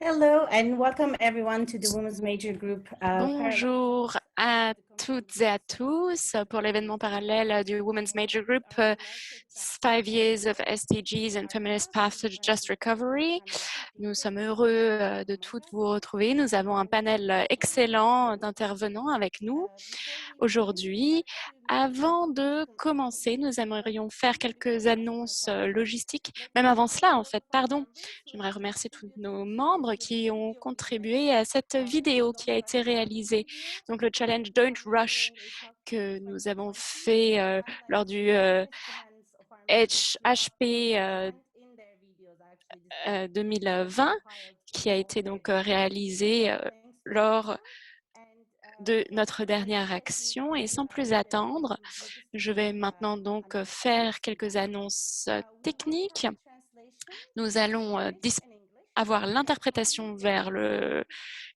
Hello and welcome everyone to the Women's Major Group. Bonjour à toutes et à tous pour l'événement parallèle du Women's Major Group, 5 Years of SDGs and Feminist Path to Just Recovery. Nous sommes heureux de toutes vous retrouver. Nous avons un panel excellent d'intervenants avec nous aujourd'hui. Avant de commencer, nous aimerions faire quelques annonces logistiques. Même avant cela, en fait, pardon. J'aimerais remercier tous nos membres qui ont contribué à cette vidéo qui a été réalisée. Donc, le challenge Don't Rush que nous avons fait lors du HP 2020, qui a été donc réalisé lors de notre dernière action. Et sans plus attendre, je vais maintenant donc faire quelques annonces techniques. Nous allons avoir l'interprétation vers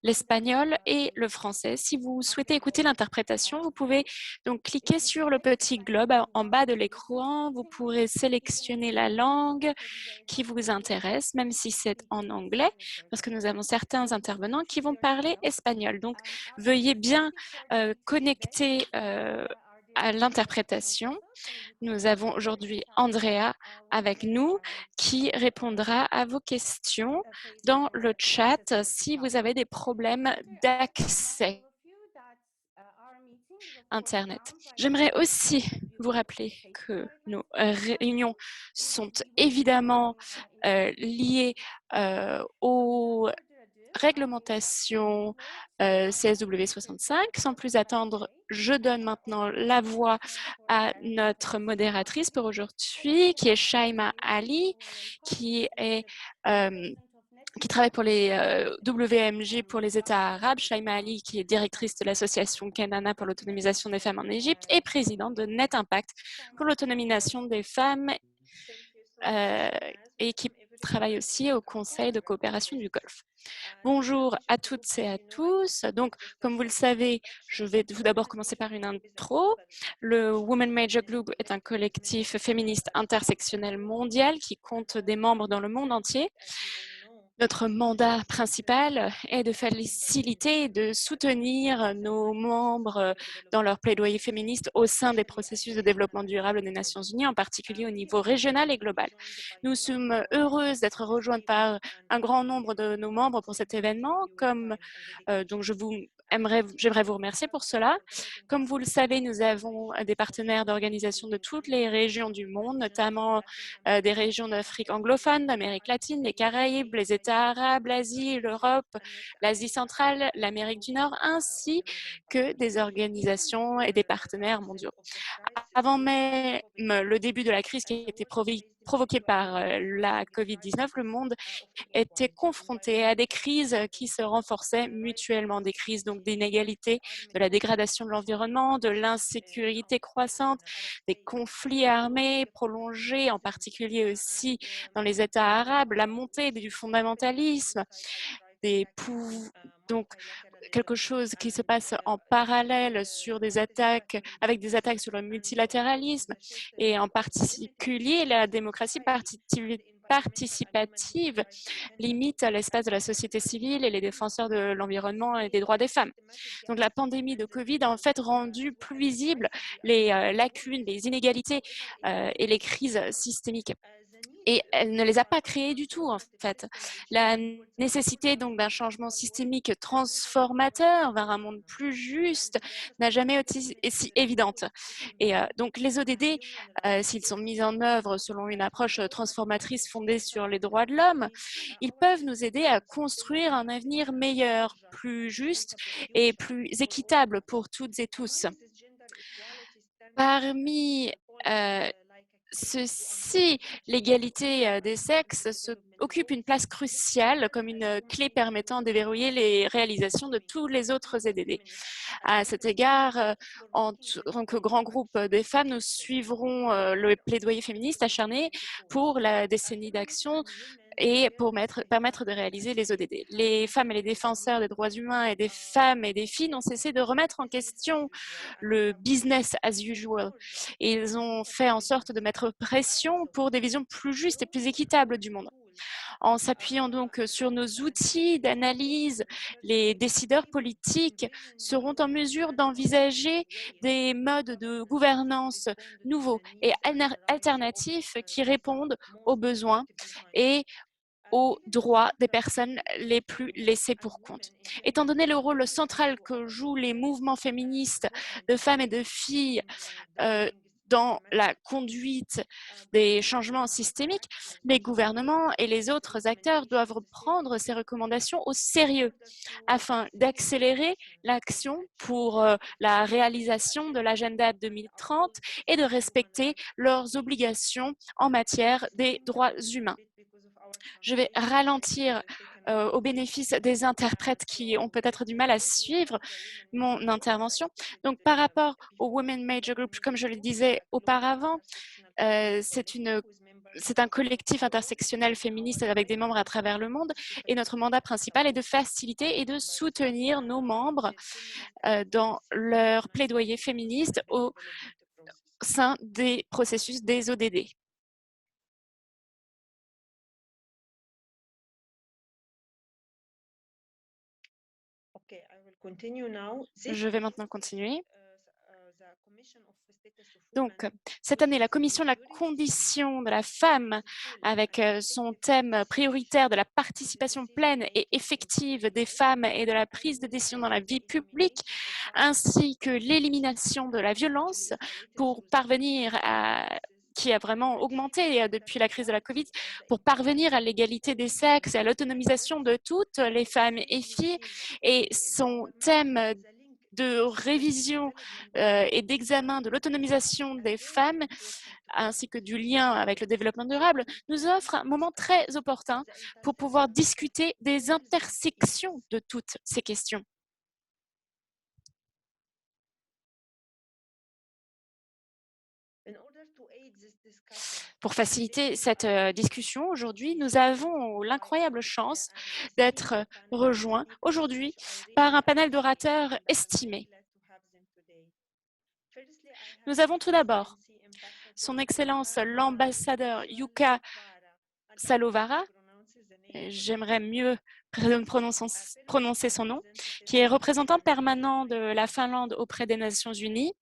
l'espagnol et le français. Si vous souhaitez écouter l'interprétation, vous pouvez donc cliquer sur le petit globe en bas de l'écran. Vous pourrez sélectionner la langue qui vous intéresse, même si c'est en anglais, parce que nous avons certains intervenants qui vont parler espagnol. Donc, veuillez bien connecter à l'interprétation. Nous avons aujourd'hui Andrea avec nous qui répondra à vos questions dans le chat si vous avez des problèmes d'accès Internet. J'aimerais aussi vous rappeler que nos réunions sont évidemment liées aux réglementations CSW 65. Sans plus attendre, je donne maintenant la voix à notre modératrice pour aujourd'hui, qui est Shaima Ali, qui travaille pour les WMG pour les États arabes, Shaima Ali, qui est directrice de l'association Kenana pour l'autonomisation des femmes en Égypte et présidente de Net Impact pour l'autonomisation des femmes et qui travaille aussi au Conseil de coopération du Golfe. Bonjour à toutes et à tous. Donc, comme vous le savez, je vais tout d'abord commencer par une intro. Le Women Major Group est un collectif féministe intersectionnel mondial qui compte des membres dans le monde entier. Notre mandat principal est de faciliter et de soutenir nos membres dans leur plaidoyer féministe au sein des processus de développement durable des Nations Unies, en particulier au niveau régional et global. Nous sommes heureuses d'être rejointes par un grand nombre de nos membres pour cet événement, donc j'aimerais vous remercier pour cela. Comme vous le savez, nous avons des partenaires d'organisations de toutes les régions du monde, notamment des régions d'Afrique anglophone, d'Amérique latine, les Caraïbes, les États arabes, l'Asie, l'Europe, l'Asie centrale, l'Amérique du Nord, ainsi que des organisations et des partenaires mondiaux. Avant même le début de la crise qui a été provoquée par la COVID-19, le monde était confronté à des crises qui se renforçaient mutuellement, des crises donc d'inégalité, de la dégradation de l'environnement, de l'insécurité croissante, des conflits armés prolongés, en particulier aussi dans les États arabes, la montée du fondamentalisme, donc quelque chose qui se passe en parallèle sur des attaques, avec des attaques sur le multilatéralisme et en particulier la démocratie participative limite l'espace de la société civile et les défenseurs de l'environnement et des droits des femmes. Donc la pandémie de Covid a en fait rendu plus visibles les lacunes, les inégalités et les crises systémiques. Et elle ne les a pas créées du tout, en fait. La nécessité donc d'un changement systémique transformateur vers un monde plus juste n'a jamais été si évidente. Et donc les ODD, s'ils sont mis en œuvre selon une approche transformatrice fondée sur les droits de l'homme, ils peuvent nous aider à construire un avenir meilleur, plus juste et plus équitable pour toutes et tous. Parmi ceci, l'égalité des sexes occupe une place cruciale comme une clé permettant de déverrouiller les réalisations de tous les autres EDD. À cet égard, en tant que grand groupe des femmes, nous suivrons le plaidoyer féministe acharné pour la décennie d'action et pour permettre de réaliser les ODD. Les femmes et les défenseurs des droits humains et des femmes et des filles n'ont cessé de remettre en question le business as usual. Et ils ont fait en sorte de mettre pression pour des visions plus justes et plus équitables du monde. En s'appuyant donc sur nos outils d'analyse, les décideurs politiques seront en mesure d'envisager des modes de gouvernance nouveaux et alternatifs qui répondent aux besoins et aux droits des personnes les plus laissées pour compte. Étant donné le rôle central que jouent les mouvements féministes de femmes et de filles dans la conduite des changements systémiques, les gouvernements et les autres acteurs doivent prendre ces recommandations au sérieux afin d'accélérer l'action pour la réalisation de l'agenda 2030 et de respecter leurs obligations en matière des droits humains. Je vais ralentir au bénéfice des interprètes qui ont peut-être du mal à suivre mon intervention. Donc, par rapport au Women Major Group, comme je le disais auparavant, c'est un collectif intersectionnel féministe avec des membres à travers le monde et notre mandat principal est de faciliter et de soutenir nos membres dans leur plaidoyer féministe au sein des processus des ODD. Je vais maintenant continuer. Donc, cette année, la Commission de la condition de la femme, avec son thème prioritaire de la participation pleine et effective des femmes et de la prise de décision dans la vie publique, ainsi que l'élimination de la violence pour parvenir à qui a vraiment augmenté depuis la crise de la Covid, pour parvenir à l'égalité des sexes et à l'autonomisation de toutes les femmes et filles. Et son thème de révision et d'examen de l'autonomisation des femmes, ainsi que du lien avec le développement durable, nous offre un moment très opportun pour pouvoir discuter des intersections de toutes ces questions. Pour faciliter cette discussion aujourd'hui, nous avons l'incroyable chance d'être rejoints aujourd'hui par un panel d'orateurs estimés. Nous avons tout d'abord son Excellence l'ambassadeur Jukka Salovara, j'aimerais mieux prononcer son nom, qui est représentant permanent de la Finlande auprès des Nations Unies.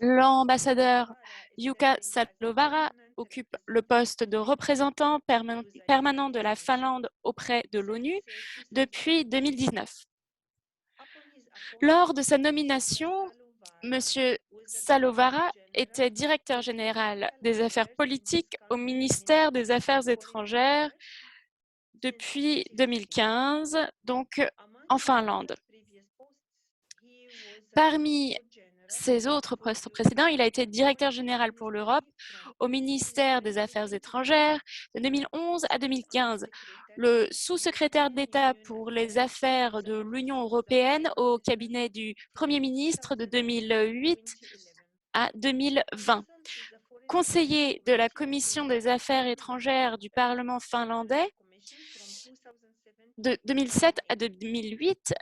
L'ambassadeur Jukka Salovara occupe le poste de représentant permanent de la Finlande auprès de l'ONU depuis 2019. Lors de sa nomination, M. Salovara était directeur général des affaires politiques au ministère des Affaires étrangères depuis 2015, donc en Finlande. Parmi ses autres postes précédents, il a été directeur général pour l'Europe au ministère des Affaires étrangères de 2011 à 2015, le sous-secrétaire d'État pour les affaires de l'Union européenne au cabinet du Premier ministre de 2008 à 2020, conseiller de la Commission des Affaires étrangères du Parlement finlandais de 2007 à 2008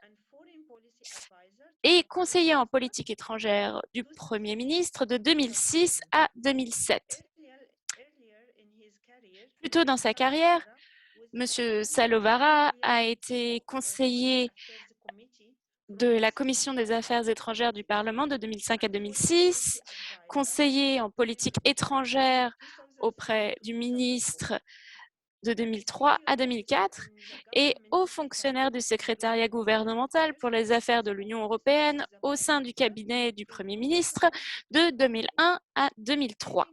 et conseiller en politique étrangère du Premier ministre de 2006 à 2007. Plus tôt dans sa carrière, M. Salovara a été conseiller de la Commission des Affaires étrangères du Parlement de 2005 à 2006, conseiller en politique étrangère auprès du ministre de 2003 à 2004 et haut fonctionnaire du secrétariat gouvernemental pour les affaires de l'Union européenne au sein du cabinet du Premier ministre de 2001 à 2003.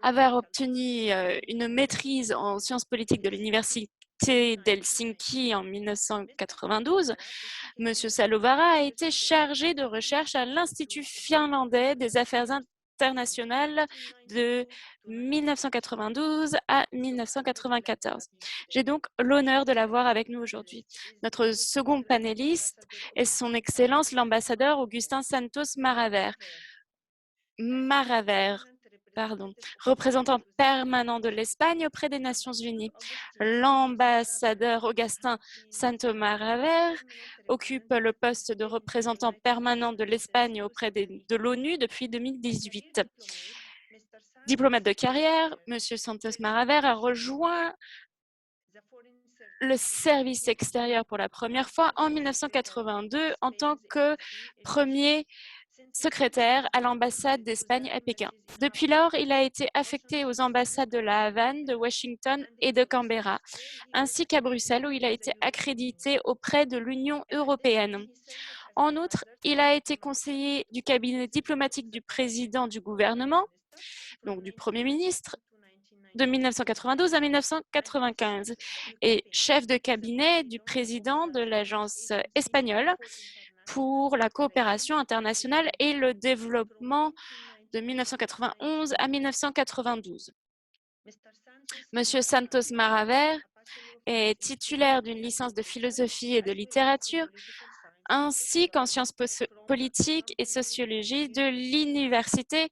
Avoir obtenu une maîtrise en sciences politiques de l'Université d'Helsinki en 1992, M. Salovara a été chargé de recherche à l'Institut finlandais des affaires internationales de 1992 à 1994. J'ai donc l'honneur de l'avoir avec nous aujourd'hui. Notre second panéliste est son Excellence l'ambassadeur Augustin Santos Maraver, représentant permanent de l'Espagne auprès des Nations Unies. L'ambassadeur Augustin Santos Maraver occupe le poste de représentant permanent de l'Espagne auprès de l'ONU depuis 2018. diplomate de carrière, M. Santos Maraver a rejoint le service extérieur pour la première fois en 1982 en tant que premier secrétaire à l'ambassade d'Espagne à Pékin. Depuis lors, il a été affecté aux ambassades de La Havane, de Washington et de Canberra, ainsi qu'à Bruxelles où il a été accrédité auprès de l'Union européenne. En outre, il a été conseiller du cabinet diplomatique du président du gouvernement, donc du Premier ministre, de 1992 à 1995 et chef de cabinet du président de l'agence espagnole pour la coopération internationale et le développement de 1991 à 1992. Monsieur Santos Maraver est titulaire d'une licence de philosophie et de littérature, ainsi qu'en sciences politiques et sociologie de l'Université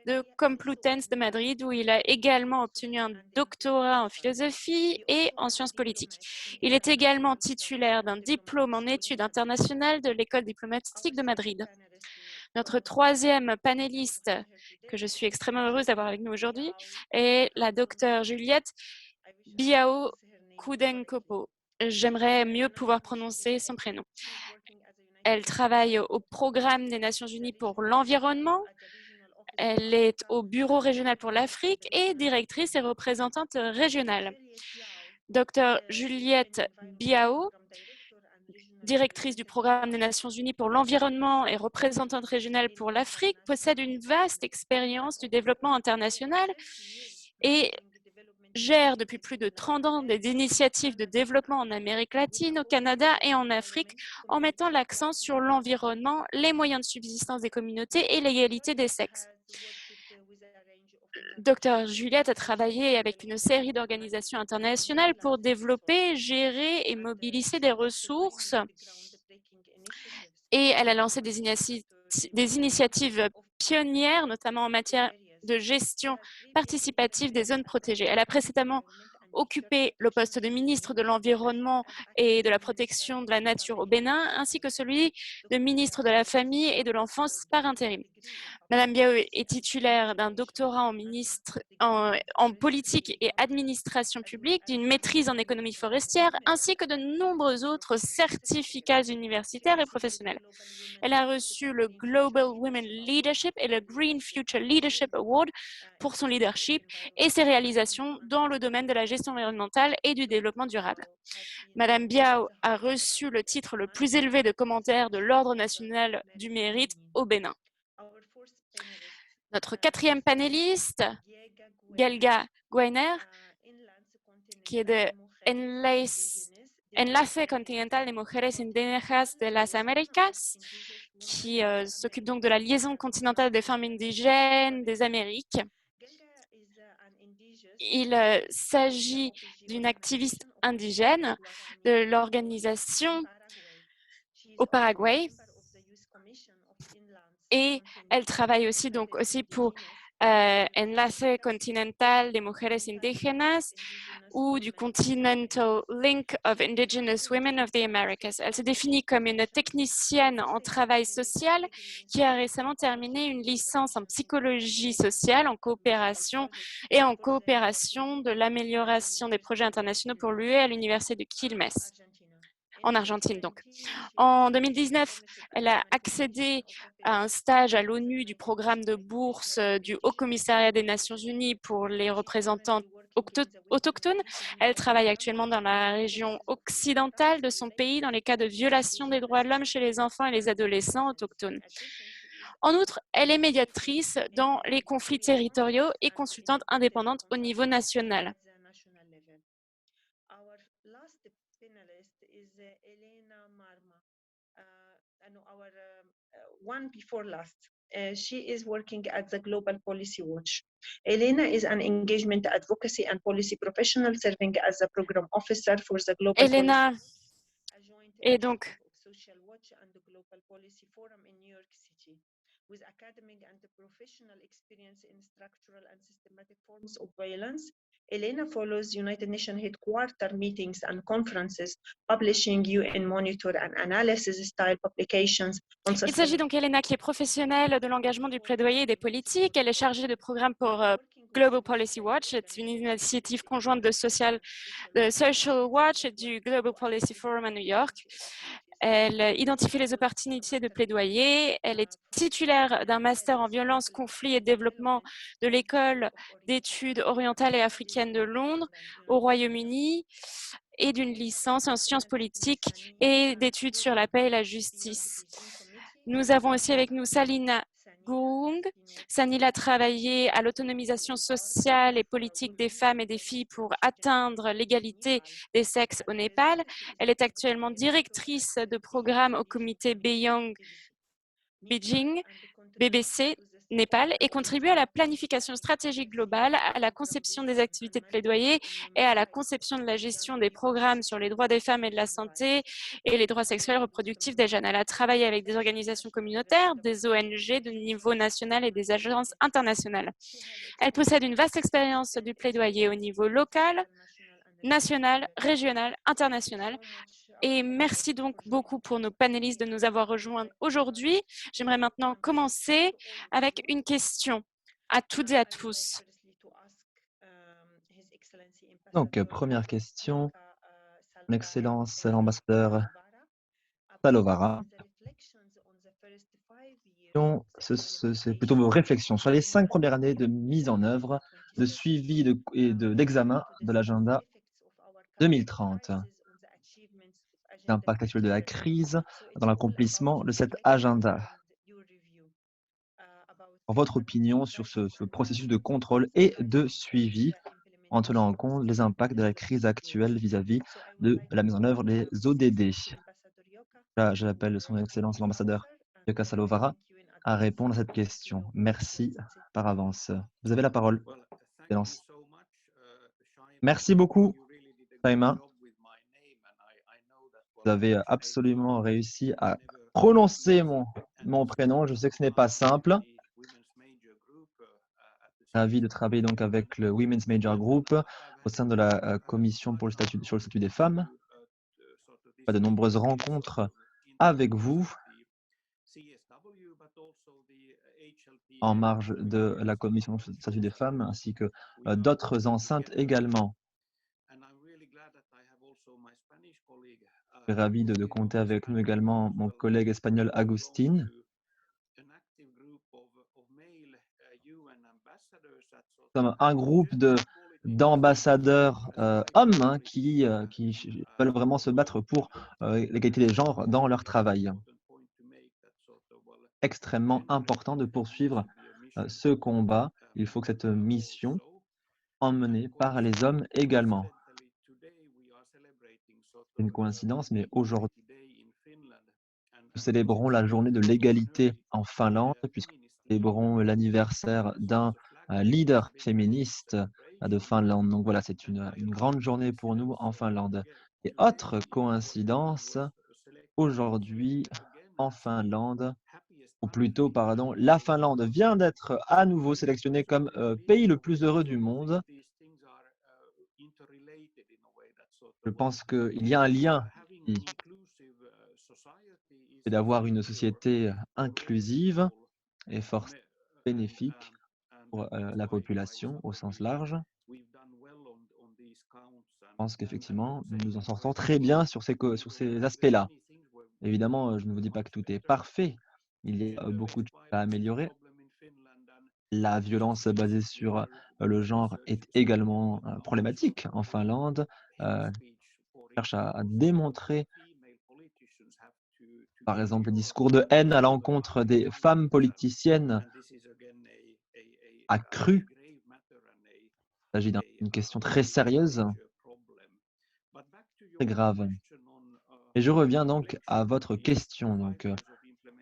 de Complutense de Madrid, où il a également obtenu un doctorat en philosophie et en sciences politiques. Il est également titulaire d'un diplôme en études internationales de l'École diplomatique de Madrid. Notre troisième panéliste, que je suis extrêmement heureuse d'avoir avec nous aujourd'hui, est la docteure Juliette Biao Kudenkopo. J'aimerais mieux pouvoir prononcer son prénom. Elle travaille au programme des Nations Unies pour l'environnement. Elle est au bureau régional pour l'Afrique et directrice et représentante régionale. Dr Juliette Biao, directrice du programme des Nations Unies pour l'environnement et représentante régionale pour l'Afrique, possède une vaste expérience du développement international et gère depuis plus de 30 ans des initiatives de développement en Amérique latine, au Canada et en Afrique, en mettant l'accent sur l'environnement, les moyens de subsistance des communautés et l'égalité des sexes. Dr Juliette a travaillé avec une série d'organisations internationales pour développer, gérer et mobiliser des ressources et elle a lancé des initiatives pionnières, notamment en matière de gestion participative des zones protégées. Elle a précédemment occupé le poste de ministre de l'Environnement et de la Protection de la Nature au Bénin, ainsi que celui de ministre de la Famille et de l'Enfance par intérim. Madame Biao est titulaire d'un doctorat en politique et administration publique, d'une maîtrise en économie forestière, ainsi que de nombreux autres certificats universitaires et professionnels. Elle a reçu le Global Women Leadership et le Green Future Leadership Award pour son leadership et ses réalisations dans le domaine de la gestion environnementale et du développement durable. Madame Biao a reçu le titre le plus élevé de commentaire de l'Ordre national du mérite au Bénin. Notre quatrième panéliste, Gelga Guainer, qui est de Enlace Continental de Mujeres Indígenas de las Américas, qui s'occupe donc de la liaison continentale des femmes indigènes des Amériques. Il s'agit d'une activiste indigène de l'organisation au Paraguay et elle travaille aussi pour Enlace Continental de Mujeres Indígenas ou du Continental Link of Indigenous Women of the Americas. Elle se définit comme une technicienne en travail social qui a récemment terminé une licence en psychologie sociale en coopération de l'amélioration des projets internationaux pour l'UE à l'université de Quilmes, en Argentine donc. En 2019, elle a accédé à un stage à l'ONU du programme de bourse du Haut Commissariat des Nations Unies pour les représentants autochtones. Elle travaille actuellement dans la région occidentale de son pays dans les cas de violation des droits de l'homme chez les enfants et les adolescents autochtones. En outre, elle est médiatrice dans les conflits territoriaux et consultante indépendante au niveau national. She is working at the Global Policy Watch. Elena is an engagement advocacy and policy professional serving as a program officer for the Global Elena est donc Social Watch and the Global Policy Forum in New York City, with academic and professional experience in structural and systematic forms of violence. Elena follows United Nations headquarters meetings and conferences, publishing UN monitor and analysis style publications. Il s'agit donc d'Elena qui est professionnelle de l'engagement du plaidoyer et des politiques. Elle est chargée de programmes pour Global Policy Watch. C'est une initiative conjointe de Social Watch et du Global Policy Forum à New York. Elle identifie les opportunités de plaidoyer. Elle est titulaire d'un master en violence, conflit et développement de l'école d'études orientales et africaines de Londres au Royaume-Uni et d'une licence en sciences politiques et d'études sur la paix et la justice. Nous avons aussi avec nous Salina Goung. Sanil a travaillé à l'autonomisation sociale et politique des femmes et des filles pour atteindre l'égalité des sexes au Népal. Elle est actuellement directrice de programme au comité Beijing BBC Népal et contribue à la planification stratégique globale, à la conception des activités de plaidoyer et à la conception de la gestion des programmes sur les droits des femmes et de la santé et les droits sexuels et reproductifs des jeunes. Elle a travaillé avec des organisations communautaires, des ONG de niveau national et des agences internationales. Elle possède une vaste expérience du plaidoyer au niveau local, national, régional, international. Et merci donc beaucoup pour nos panélistes de nous avoir rejoints aujourd'hui. J'aimerais maintenant commencer avec une question à toutes et à tous. Donc, première question, Son Excellence l'ambassadeur Salovara. C'est plutôt vos réflexions sur les 5 premières années de mise en œuvre, de suivi et d'examen de l'agenda 2030. L'impact actuel de la crise dans l'accomplissement de cet agenda. En votre opinion sur ce processus de contrôle et de suivi en tenant en compte les impacts de la crise actuelle vis-à-vis de la mise en œuvre des ODD. Là, j'appelle son Excellence l'ambassadeur Yoka Salovara à répondre à cette question. Merci par avance. Vous avez la parole, Excellence. Merci beaucoup, Taima. Vous avez absolument réussi à prononcer mon prénom. Je sais que ce n'est pas simple. Ravi de travailler donc avec le Women's Major Group au sein de la commission sur le statut des femmes. De nombreuses rencontres avec vous en marge de la commission sur le statut des femmes ainsi que d'autres enceintes également. Je suis ravi de compter avec nous également mon collègue espagnol Agustin. Nous sommes un groupe d'ambassadeurs hommes qui veulent vraiment se battre pour l'égalité des genres dans leur travail. Extrêmement important de poursuivre ce combat. Il faut que cette mission emmenée par les hommes également. C'est une coïncidence, mais aujourd'hui, nous célébrons la journée de l'égalité en Finlande, puisque nous célébrons l'anniversaire d'un leader féministe de Finlande. Donc voilà, c'est une grande journée pour nous en Finlande. Et autre coïncidence, aujourd'hui en Finlande, ou plutôt, pardon, la Finlande vient d'être à nouveau sélectionnée comme pays le plus heureux du monde. Je pense qu'il y a un lien ici. C'est d'avoir une société inclusive et forcément bénéfique pour la population au sens large. Je pense qu'effectivement, nous nous en sortons très bien sur ces aspects-là. Évidemment, je ne vous dis pas que tout est parfait. Il y a beaucoup de choses à améliorer. La violence basée sur le genre est également problématique en Finlande. On cherche à démontrer, par exemple, le discours de haine à l'encontre des femmes politiciennes accru. Il s'agit d'une question très sérieuse, très grave. Et je reviens donc à votre question, donc,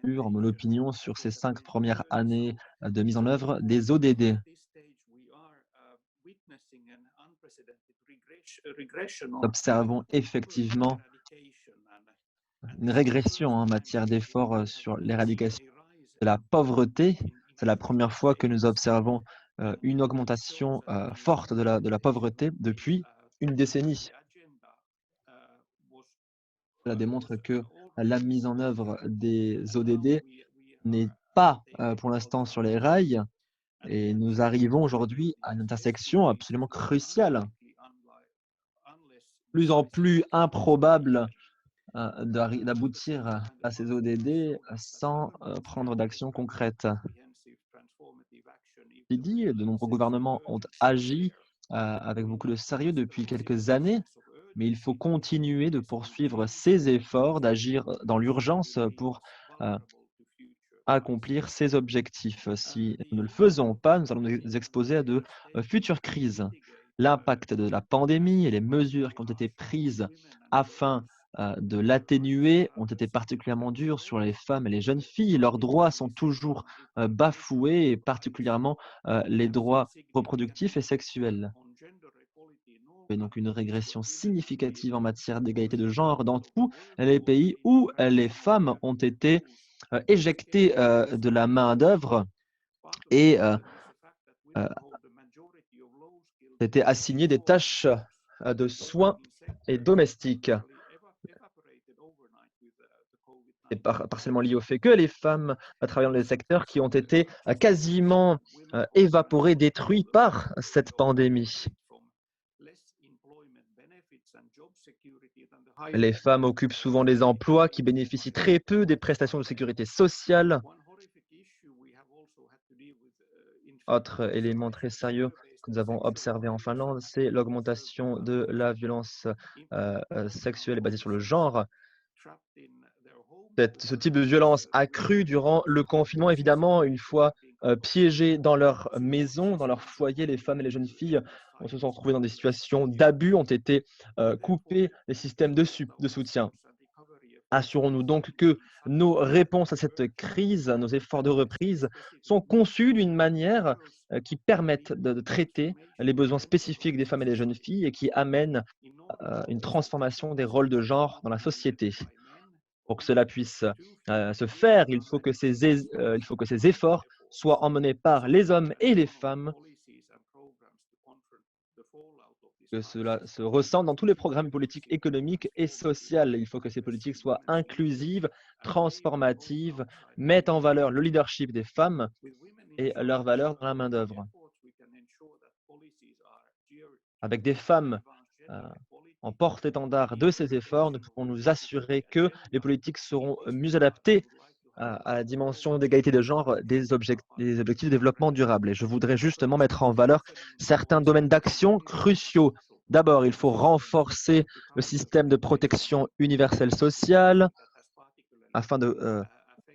sur mon opinion sur ces 5 premières années de mise en œuvre des ODD. Nous observons effectivement une régression en matière d'efforts sur l'éradication de la pauvreté. C'est la première fois que nous observons une augmentation forte de la pauvreté depuis une décennie. Cela démontre que la mise en œuvre des ODD n'est pas pour l'instant sur les rails. Et nous arrivons aujourd'hui à une intersection absolument cruciale, plus en plus improbable d'aboutir à ces ODD sans prendre d'action concrète. Dit, de nombreux gouvernements ont agi avec beaucoup de sérieux depuis quelques années, mais il faut continuer de poursuivre ces efforts, d'agir dans l'urgence pour accomplir ces objectifs. Si nous ne le faisons pas, nous allons nous exposer à de futures crises. L'impact de la pandémie et les mesures qui ont été prises afin de l'atténuer ont été particulièrement dures sur les femmes et les jeunes filles. Leurs droits sont toujours bafoués, et particulièrement les droits reproductifs et sexuels. Et donc une régression significative en matière d'égalité de genre dans tous les pays où les femmes ont été éjectées de la main-d'œuvre et étaient assignées des tâches de soins et domestiques. C'est partiellement lié au fait que les femmes travaillant dans des secteurs qui ont été quasiment évaporés, détruits par cette pandémie. Les femmes occupent souvent des emplois qui bénéficient très peu des prestations de sécurité sociale. Autre élément très sérieux que nous avons observé en Finlande, c'est l'augmentation de la violence sexuelle basée sur le genre. Ce type de violence accrue durant le confinement, évidemment, une fois piégées dans leur maison, dans leur foyer, les femmes et les jeunes filles se sont retrouvées dans des situations d'abus, ont été coupées des systèmes de soutien. Assurons-nous donc que nos réponses à cette crise, nos efforts de reprise sont conçus d'une manière qui permette de traiter les besoins spécifiques des femmes et des jeunes filles et qui amènent une transformation des rôles de genre dans la société. Pour que cela puisse se faire, il faut que ces efforts soient emmenés par les hommes et les femmes, que cela se ressente dans tous les programmes politiques, économiques et sociaux. Il faut que ces politiques soient inclusives, transformatives, mettent en valeur le leadership des femmes et leur valeur dans la main-d'œuvre. Avec des femmes en porte-étendard de ces efforts, nous pouvons nous assurer que les politiques seront mieux adaptées à la dimension d'égalité de genre des objectifs de développement durable. Et je voudrais justement mettre en valeur certains domaines d'action cruciaux. D'abord, il faut renforcer le système de protection universelle sociale afin de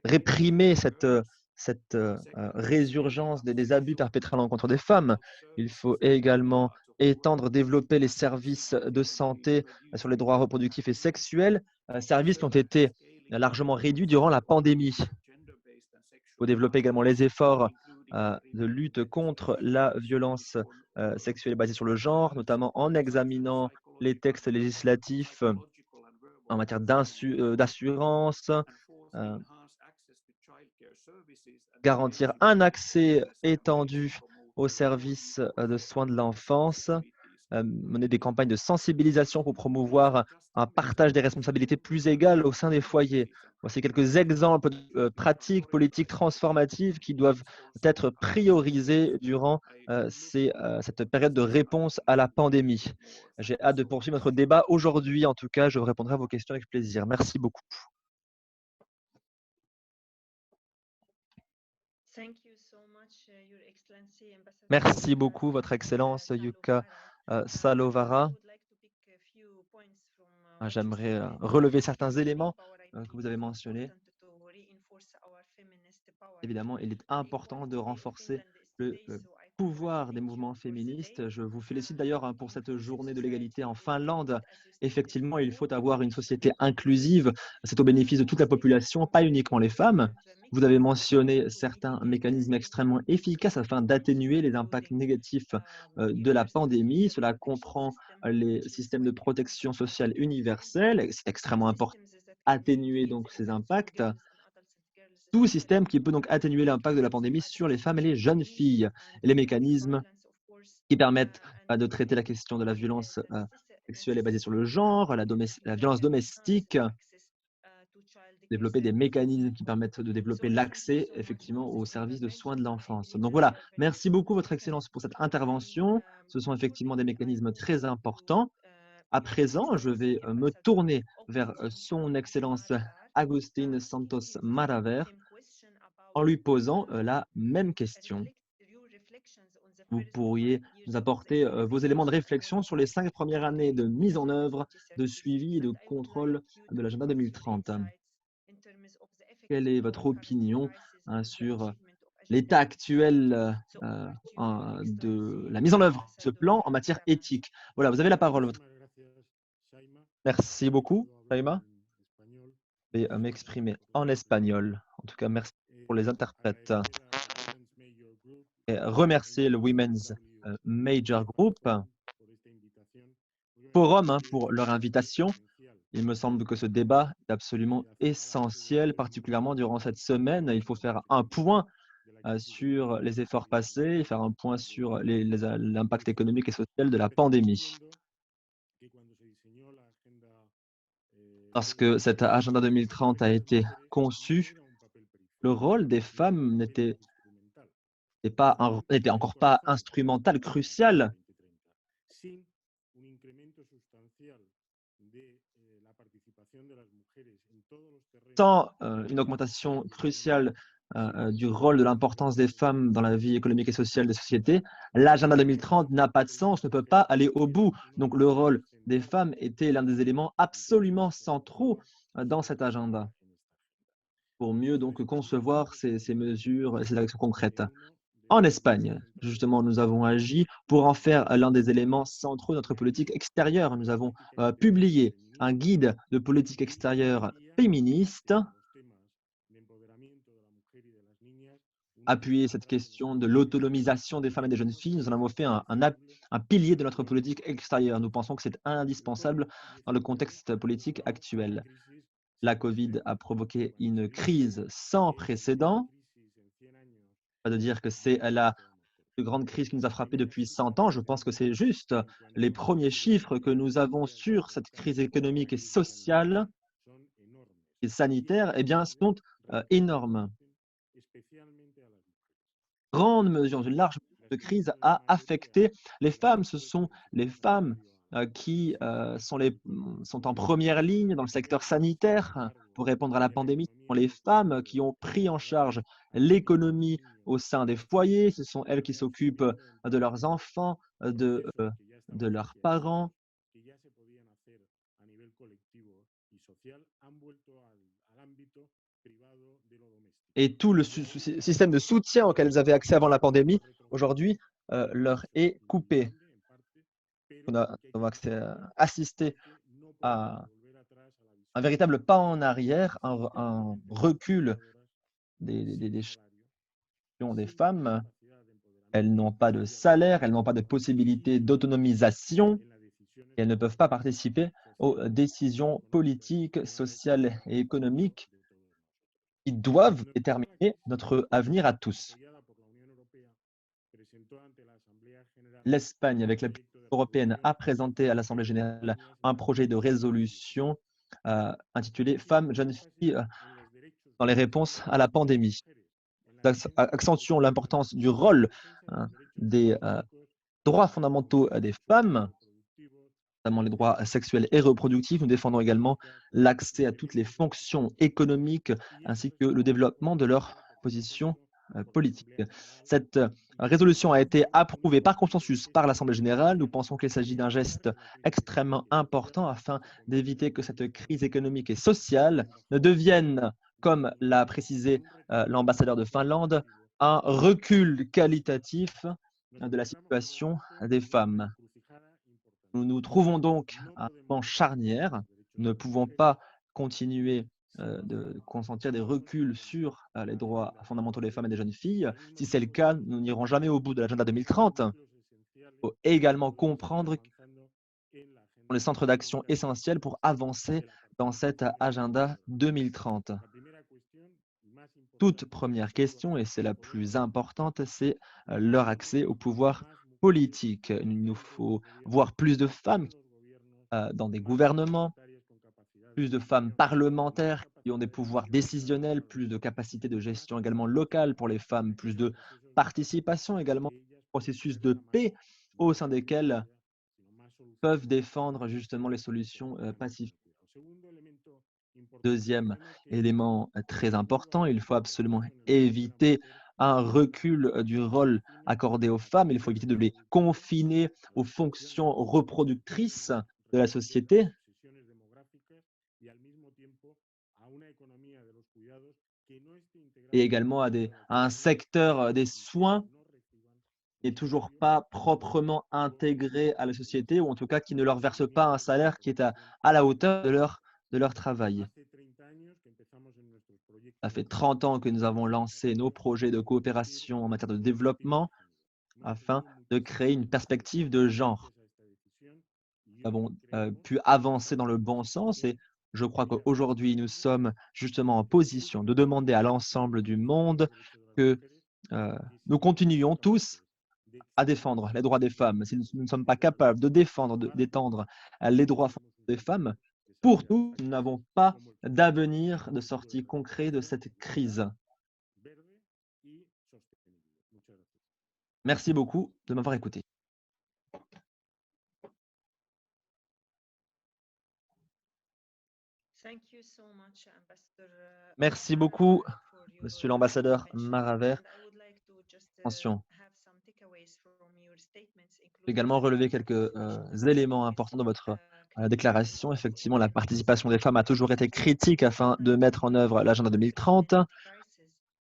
réprimer cette résurgence des abus perpétrés à l'encontre des femmes. Il faut également étendre, développer les services de santé sur les droits reproductifs et sexuels, services qui ont été largement réduits durant la pandémie. Il faut développer également les efforts de lutte contre la violence sexuelle basée sur le genre, notamment en examinant les textes législatifs en matière d'assurance, garantir un accès étendu aux services de soins de l'enfance, mener des campagnes de sensibilisation pour promouvoir un partage des responsabilités plus égal au sein des foyers. Voici quelques exemples pratiques, politiques transformatives qui doivent être priorisées durant cette période de réponse à la pandémie. J'ai hâte de poursuivre notre débat aujourd'hui. En tout cas, je répondrai à vos questions avec plaisir. Merci beaucoup. Merci beaucoup, Votre Excellence Jukka Salovara. J'aimerais relever certains éléments que vous avez mentionnés. Évidemment, il est important de renforcer le pouvoir des mouvements féministes. Je vous félicite d'ailleurs pour cette journée de l'égalité en Finlande. Effectivement, il faut avoir une société inclusive. C'est au bénéfice de toute la population, pas uniquement les femmes. Vous avez mentionné certains mécanismes extrêmement efficaces afin d'atténuer les impacts négatifs de la pandémie. Cela comprend les systèmes de protection sociale universelle. C'est extrêmement important d'atténuer donc ces impacts. Tout système qui peut donc atténuer l'impact de la pandémie sur les femmes et les jeunes filles. Et les mécanismes qui permettent de traiter la question de la violence sexuelle et basée sur le genre, la violence domestique, développer des mécanismes qui permettent de développer l'accès effectivement aux services de soins de l'enfance. Donc voilà, merci beaucoup Votre Excellence pour cette intervention. Ce sont effectivement des mécanismes très importants. À présent, je vais me tourner vers son Excellence Agustín Santos Maraver en lui posant la même question. Vous pourriez nous apporter vos éléments de réflexion sur les 5 premières années de mise en œuvre, de suivi et de contrôle de l'agenda 2030. Quelle est votre opinion sur l'état actuel de la mise en œuvre de ce plan en matière éthique? Voilà, vous avez la parole. Merci beaucoup, Shaima. Je vais m'exprimer en espagnol. En tout cas, merci pour les interprètes. Et remercier le Women's Major Group Forum pour leur invitation. Il me semble que ce débat est absolument essentiel, particulièrement durant cette semaine. Il faut faire un point sur les efforts passés et faire un point sur l'impact économique et social de la pandémie. Lorsque cet agenda 2030 a été conçu, le rôle des femmes n'était encore pas instrumental, crucial. Sans une augmentation cruciale du rôle, de l'importance des femmes dans la vie économique et sociale des sociétés, l'agenda 2030 n'a pas de sens, ne peut pas aller au bout. Donc le rôle des femmes était l'un des éléments absolument centraux dans cet agenda, pour mieux donc concevoir ces mesures et ces actions concrètes. En Espagne, justement, nous avons agi pour en faire l'un des éléments centraux de notre politique extérieure. Nous avons publié un guide de politique extérieure féministe, appuyer cette question de l'autonomisation des femmes et des jeunes filles. Nous en avons fait un pilier de notre politique extérieure. Nous pensons que c'est indispensable dans le contexte politique actuel. La Covid a provoqué une crise sans précédent. Pas de dire que c'est la plus grande crise qui nous a frappés depuis 100 ans. Je pense que c'est juste. Les premiers chiffres que nous avons sur cette crise économique et sociale et sanitaire, eh bien, sont énormes. Grande mesure, une large mesure de crise a affecté les femmes. Ce sont les femmes qui sont en première ligne dans le secteur sanitaire pour répondre à la pandémie. Ce sont les femmes qui ont pris en charge l'économie au sein des foyers. Ce sont elles qui s'occupent de leurs enfants, de leurs parents. Et tout le système de soutien auquel elles avaient accès avant la pandémie, aujourd'hui, leur est coupé. On a assisté à un véritable pas en arrière, un recul des femmes. Elles n'ont pas de salaire, elles n'ont pas de possibilité d'autonomisation et elles ne peuvent pas participer aux décisions politiques, sociales et économiques qui doivent déterminer notre avenir à tous. L'Espagne, avec la européenne, a présenté à l'Assemblée générale un projet de résolution intitulé « Femmes, jeunes filles dans les réponses à la pandémie ». Accentuons l'importance du rôle des droits fondamentaux des femmes, notamment les droits sexuels et reproductifs. Nous défendons également l'accès à toutes les fonctions économiques ainsi que le développement de leur position politique. Cette résolution a été approuvée par consensus par l'Assemblée générale. Nous pensons qu'il s'agit d'un geste extrêmement important afin d'éviter que cette crise économique et sociale ne devienne, comme l'a précisé l'ambassadeur de Finlande, un recul qualitatif de la situation des femmes. Nous nous trouvons donc à un moment charnière. Nous ne pouvons pas continuer de consentir des reculs sur les droits fondamentaux des femmes et des jeunes filles. Si c'est le cas, nous n'irons jamais au bout de l'agenda 2030. Il faut également comprendre les centres d'action essentiels pour avancer dans cet agenda 2030. Toute première question, et c'est la plus importante, c'est leur accès au pouvoir politique. Il nous faut voir plus de femmes dans des gouvernements plus de femmes parlementaires qui ont des pouvoirs décisionnels, plus de capacités de gestion également locale pour les femmes, plus de participation également au processus de paix au sein desquels peuvent défendre justement les solutions pacifiques. Deuxième élément très important, il faut absolument éviter un recul du rôle accordé aux femmes. Il faut éviter de les confiner aux fonctions reproductrices de la société et également à un secteur des soins qui n'est toujours pas proprement intégré à la société ou en tout cas qui ne leur verse pas un salaire qui est à la hauteur de leur travail. Ça fait 30 ans que nous avons lancé nos projets de coopération en matière de développement afin de créer une perspective de genre. Nous avons pu avancer dans le bon sens et je crois qu'aujourd'hui, nous sommes justement en position de demander à l'ensemble du monde que nous continuions tous à défendre les droits des femmes. Si nous ne sommes pas capables de défendre, d'étendre les droits des femmes, pour tous, nous n'avons pas d'avenir de sortie concret de cette crise. Merci beaucoup de m'avoir écouté. Merci beaucoup, Monsieur l'ambassadeur Maraver. Attention. Je vais également relever quelques éléments importants de votre déclaration. Effectivement, la participation des femmes a toujours été critique afin de mettre en œuvre l'agenda 2030.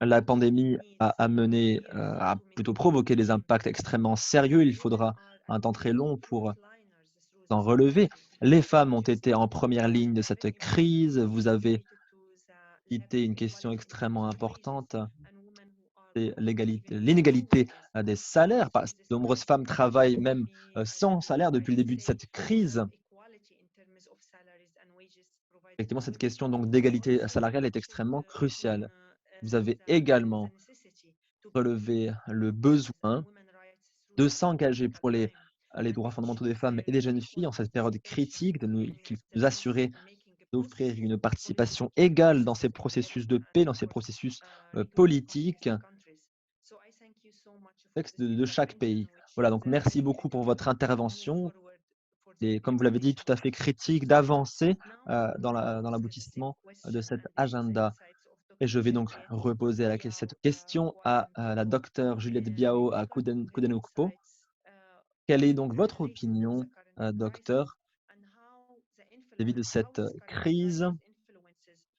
La pandémie a plutôt provoqué des impacts extrêmement sérieux. Il faudra un temps très long pour s'en relever. Les femmes ont été en première ligne de cette crise. Vous avez cité une question extrêmement importante, c'est l'inégalité des salaires. De nombreuses femmes travaillent même sans salaire depuis le début de cette crise. Effectivement, cette question donc d'égalité salariale est extrêmement cruciale. Vous avez également relevé le besoin de s'engager pour les droits fondamentaux des femmes et des jeunes filles en cette période critique, qu'il faut nous assurer d'offrir une participation égale dans ces processus de paix, dans ces processus politiques, texte de chaque pays. Voilà, donc merci beaucoup pour votre intervention. Et comme vous l'avez dit, tout à fait critique d'avancer dans l'aboutissement de cet agenda. Et je vais donc reposer cette question à la docteure Juliette Biao à Koudenokpo. Quelle est donc votre opinion, docteur, vis-à-vis de cette crise?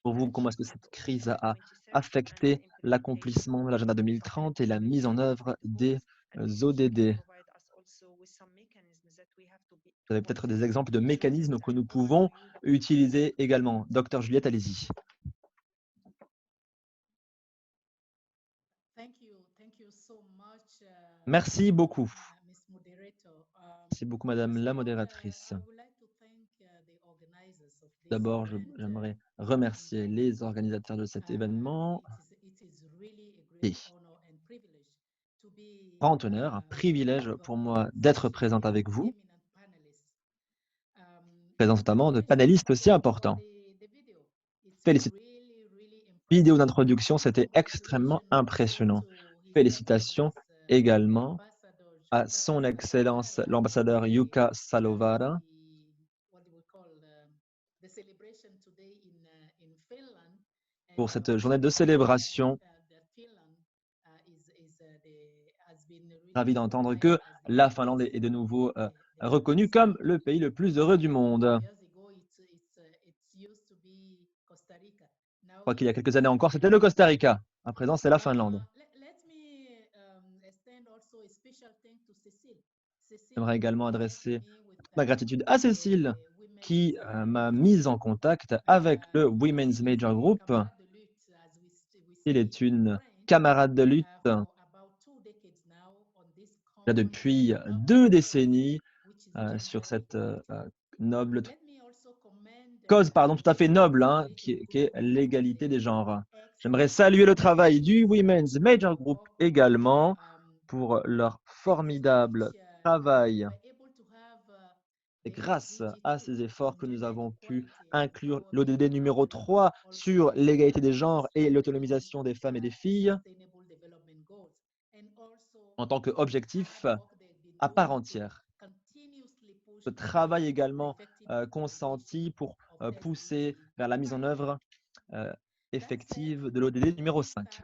Pour vous, comment est-ce que cette crise a affecté l'accomplissement de l'agenda 2030 et la mise en œuvre des ODD? Vous avez peut-être des exemples de mécanismes que nous pouvons utiliser également. Docteur Juliette, allez-y. Merci beaucoup. Merci beaucoup, Madame la modératrice. D'abord, j'aimerais remercier les organisateurs de cet événement. Et grand honneur, un privilège pour moi d'être présente avec vous, présence notamment de panélistes aussi importants. Félicitations. Vidéo d'introduction, c'était extrêmement impressionnant. Félicitations également à son Excellence l'ambassadeur Jukka Salovara pour cette journée de célébration. Ravi d'entendre que la Finlande est de nouveau reconnue comme le pays le plus heureux du monde. Je crois qu'il y a quelques années encore, c'était le Costa Rica. À présent, c'est la Finlande. J'aimerais également adresser toute ma gratitude à Cécile qui m'a mise en contact avec le Women's Major Group. Il est une camarade de lutte depuis 2 décennies sur cette noble cause, tout à fait noble, hein, qui est l'égalité des genres. J'aimerais saluer le travail du Women's Major Group également pour leur formidable travail C'est grâce à ces efforts que nous avons pu inclure l'ODD numéro 3 sur l'égalité des genres et l'autonomisation des femmes et des filles en tant qu'objectif à part entière. Ce travail également consenti pour pousser vers la mise en œuvre effective de l'ODD numéro 5.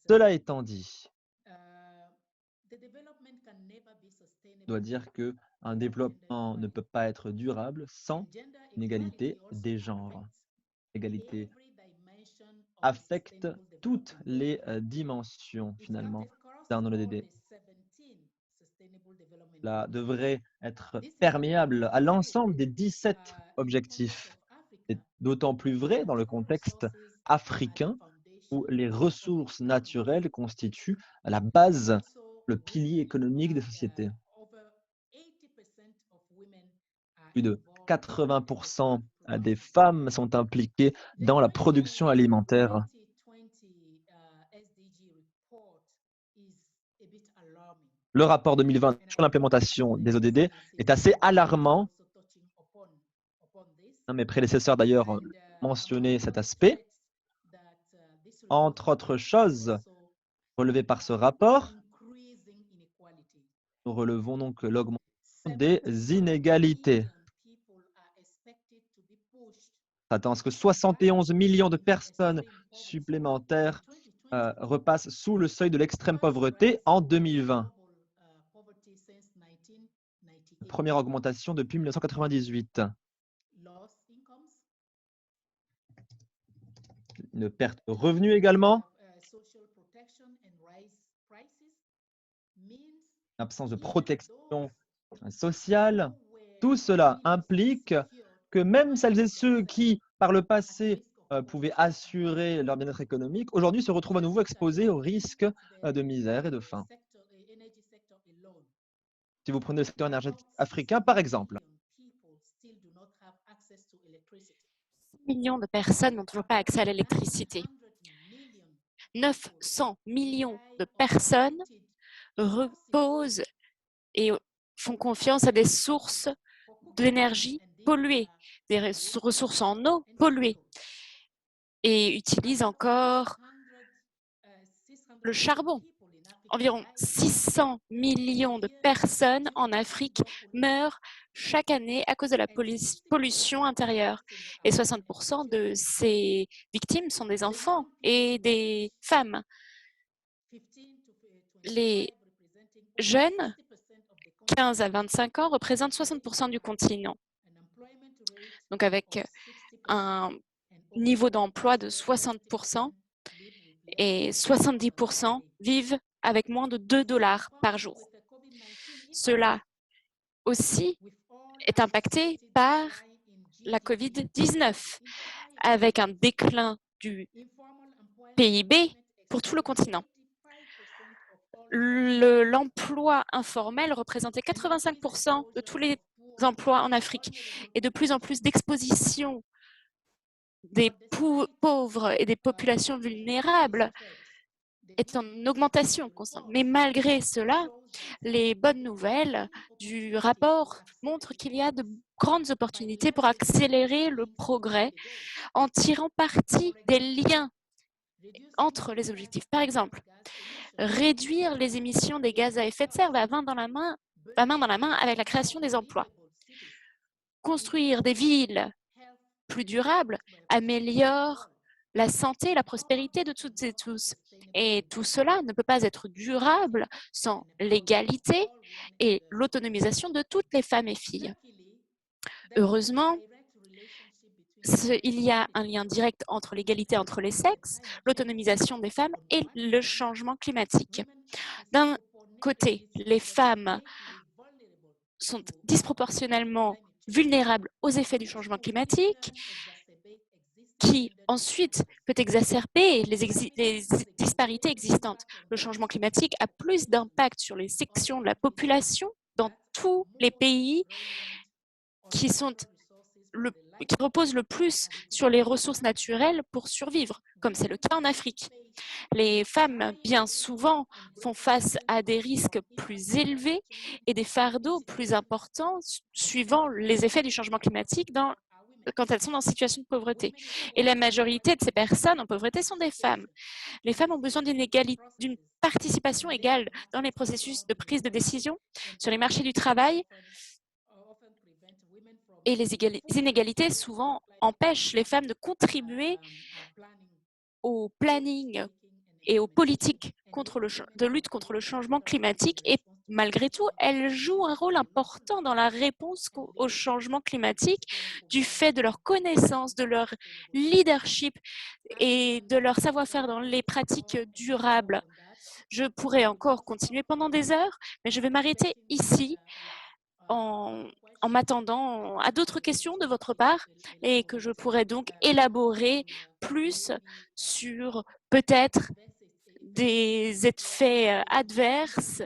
Cela étant dit, je dois dire qu'un développement ne peut pas être durable sans une égalité des genres. L'égalité affecte toutes les dimensions finalement d'un ODD. Cela devrait être perméable à l'ensemble des 17 objectifs. C'est d'autant plus vrai dans le contexte africain où les ressources naturelles constituent la base, le pilier économique des sociétés. Plus de 80% des femmes sont impliquées dans la production alimentaire. Le rapport 2020 sur l'implémentation des ODD est assez alarmant. Mes prédécesseurs d'ailleurs ont mentionné cet aspect. Entre autres choses relevées par ce rapport, nous relevons donc l'augmentation des inégalités. On s'attend à ce que 71 millions de personnes supplémentaires repassent sous le seuil de l'extrême pauvreté en 2020. Première augmentation depuis 1998. Une perte de revenus également. L'absence de protection sociale. Tout cela implique que même celles et ceux qui, par le passé, pouvaient assurer leur bien-être économique, aujourd'hui se retrouvent à nouveau exposés au risque de misère et de faim. Si vous prenez le secteur énergétique africain, par exemple, 6 millions de personnes n'ont toujours pas accès à l'électricité. 900 millions de personnes reposent et font confiance à des sources d'énergie polluées, des ressources en eau polluées, et utilisent encore le charbon. Environ 600 millions de personnes en Afrique meurent chaque année à cause de la pollution intérieure. Et 60% de ces victimes sont des enfants et des femmes. Les jeunes, 15 à 25 ans, représentent 60% du continent. Donc avec un niveau d'emploi de 60% et 70% vivent avec moins de 2 $ par jour. Cela aussi est impacté par la COVID-19, avec un déclin du PIB pour tout le continent. L'emploi informel représentait 85% de tous les emplois en Afrique et de plus en plus d'exposition des pauvres et des populations vulnérables est en augmentation constante. Mais malgré cela, les bonnes nouvelles du rapport montrent qu'il y a de grandes opportunités pour accélérer le progrès en tirant parti des liens entre les objectifs. Par exemple, réduire les émissions des gaz à effet de serre va main dans la main avec la création des emplois. Construire des villes plus durables améliore la santé et la prospérité de toutes et tous. Et tout cela ne peut pas être durable sans l'égalité et l'autonomisation de toutes les femmes et filles. Heureusement, il y a un lien direct entre l'égalité entre les sexes, l'autonomisation des femmes et le changement climatique. D'un côté, les femmes sont disproportionnellement vulnérables aux effets du changement climatique, qui ensuite peut exacerber les disparités existantes. Le changement climatique a plus d'impact sur les sections de la population dans tous les pays qui sont qui reposent le plus sur les ressources naturelles pour survivre, comme c'est le cas en Afrique. Les femmes, bien souvent, font face à des risques plus élevés et des fardeaux plus importants suivant les effets du changement climatique quand elles sont en situation de pauvreté. Et la majorité de ces personnes en pauvreté sont des femmes. Les femmes ont besoin d'une participation égale dans les processus de prise de décision sur les marchés du travail, et les inégalités souvent empêchent les femmes de contribuer au planning et aux politiques de lutte contre le changement climatique, et malgré tout, elles jouent un rôle important dans la réponse au changement climatique du fait de leur connaissance, de leur leadership et de leur savoir-faire dans les pratiques durables. Je pourrais encore continuer pendant des heures, mais je vais m'arrêter ici en m'attendant à d'autres questions de votre part et que je pourrais donc élaborer plus sur peut-être des effets adverses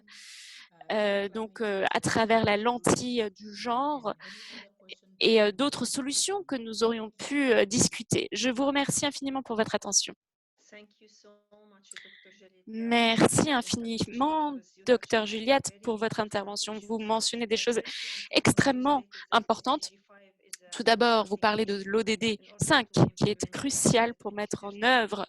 à travers la lentille du genre et d'autres solutions que nous aurions pu discuter. Je vous remercie infiniment pour votre attention. Merci infiniment, Dr. Juliette, pour votre intervention. Vous mentionnez des choses extrêmement importantes. Tout d'abord, vous parlez de l'ODD 5, qui est crucial pour mettre en œuvre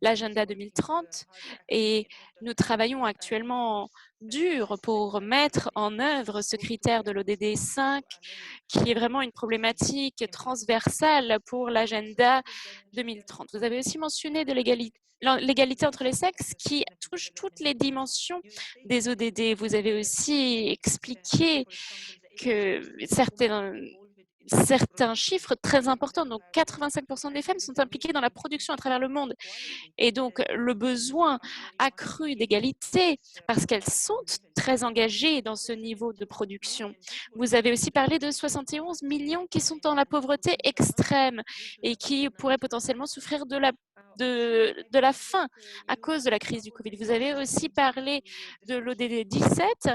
l'agenda 2030, et nous travaillons actuellement dur pour mettre en œuvre ce critère de l'ODD 5, qui est vraiment une problématique transversale pour l'agenda 2030. Vous avez aussi mentionné de l'égalité entre les sexes qui touche toutes les dimensions des ODD. Vous avez aussi expliqué que certains chiffres très importants, donc 85% des femmes sont impliquées dans la production à travers le monde. Et donc, le besoin accru d'égalité, parce qu'elles sont très engagées dans ce niveau de production. Vous avez aussi parlé de 71 millions qui sont dans la pauvreté extrême et qui pourraient potentiellement souffrir de la faim à cause de la crise du Covid. Vous avez aussi parlé de l'ODD 17.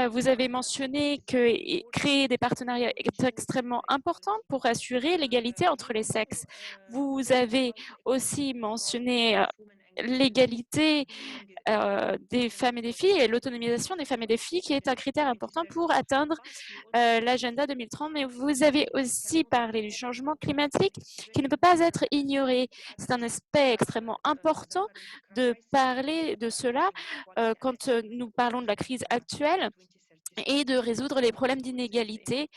Vous avez mentionné que créer des partenariats est extrêmement important pour assurer l'égalité entre les sexes. Vous avez aussi mentionné l'égalité des femmes et des filles et l'autonomisation des femmes et des filles qui est un critère important pour atteindre l'agenda 2030. Mais vous avez aussi parlé du changement climatique qui ne peut pas être ignoré. C'est un aspect extrêmement important de parler de cela quand nous parlons de la crise actuelle et de résoudre les problèmes d'inégalité.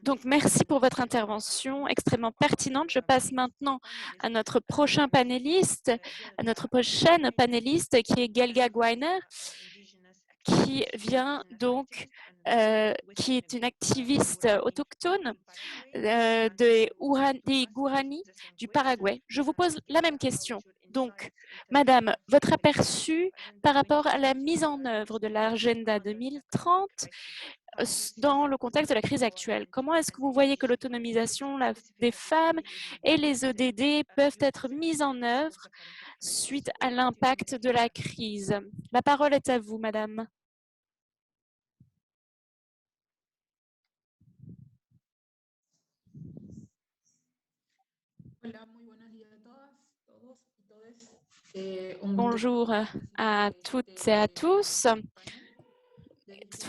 Donc, merci pour votre intervention extrêmement pertinente. Je passe maintenant à notre prochaine panéliste qui est Gelga Gweiner, qui vient donc, qui est une activiste autochtone des Guarani du Paraguay. Je vous pose la même question. Donc, Madame, votre aperçu par rapport à la mise en œuvre de l'agenda 2030 dans le contexte de la crise actuelle. Comment est-ce que vous voyez que l'autonomisation des femmes et les ODD peuvent être mises en œuvre suite à l'impact de la crise? La parole est à vous, Madame. Bonjour à toutes et à tous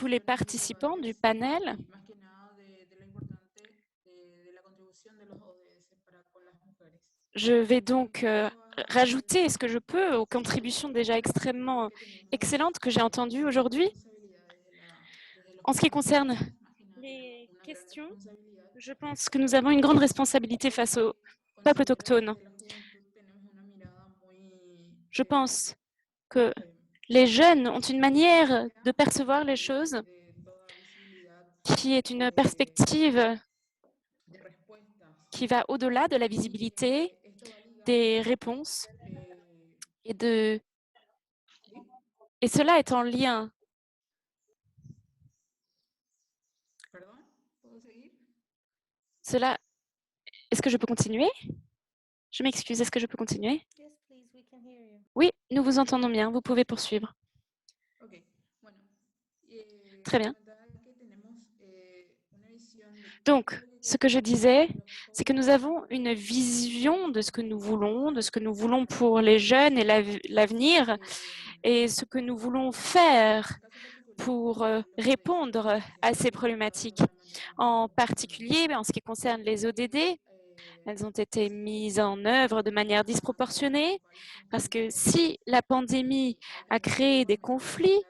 les participants du panel. Je vais donc rajouter ce que je peux aux contributions déjà extrêmement excellentes que j'ai entendues aujourd'hui. En ce qui concerne les questions, je pense que nous avons une grande responsabilité face au peuple autochtone. Je pense que les jeunes ont une manière de percevoir les choses qui est une perspective qui va au-delà de la visibilité, des réponses, et cela est en lien. Est-ce que je peux continuer? Je m'excuse, est-ce que je peux continuer? Oui, nous vous entendons bien, vous pouvez poursuivre. Très bien. Donc, ce que je disais, c'est que nous avons une vision de ce que nous voulons pour les jeunes et l'avenir, et ce que nous voulons faire pour répondre à ces problématiques. En particulier, en ce qui concerne les ODD, elles ont été mises en œuvre de manière disproportionnée parce que si la pandémie a créé des conflits,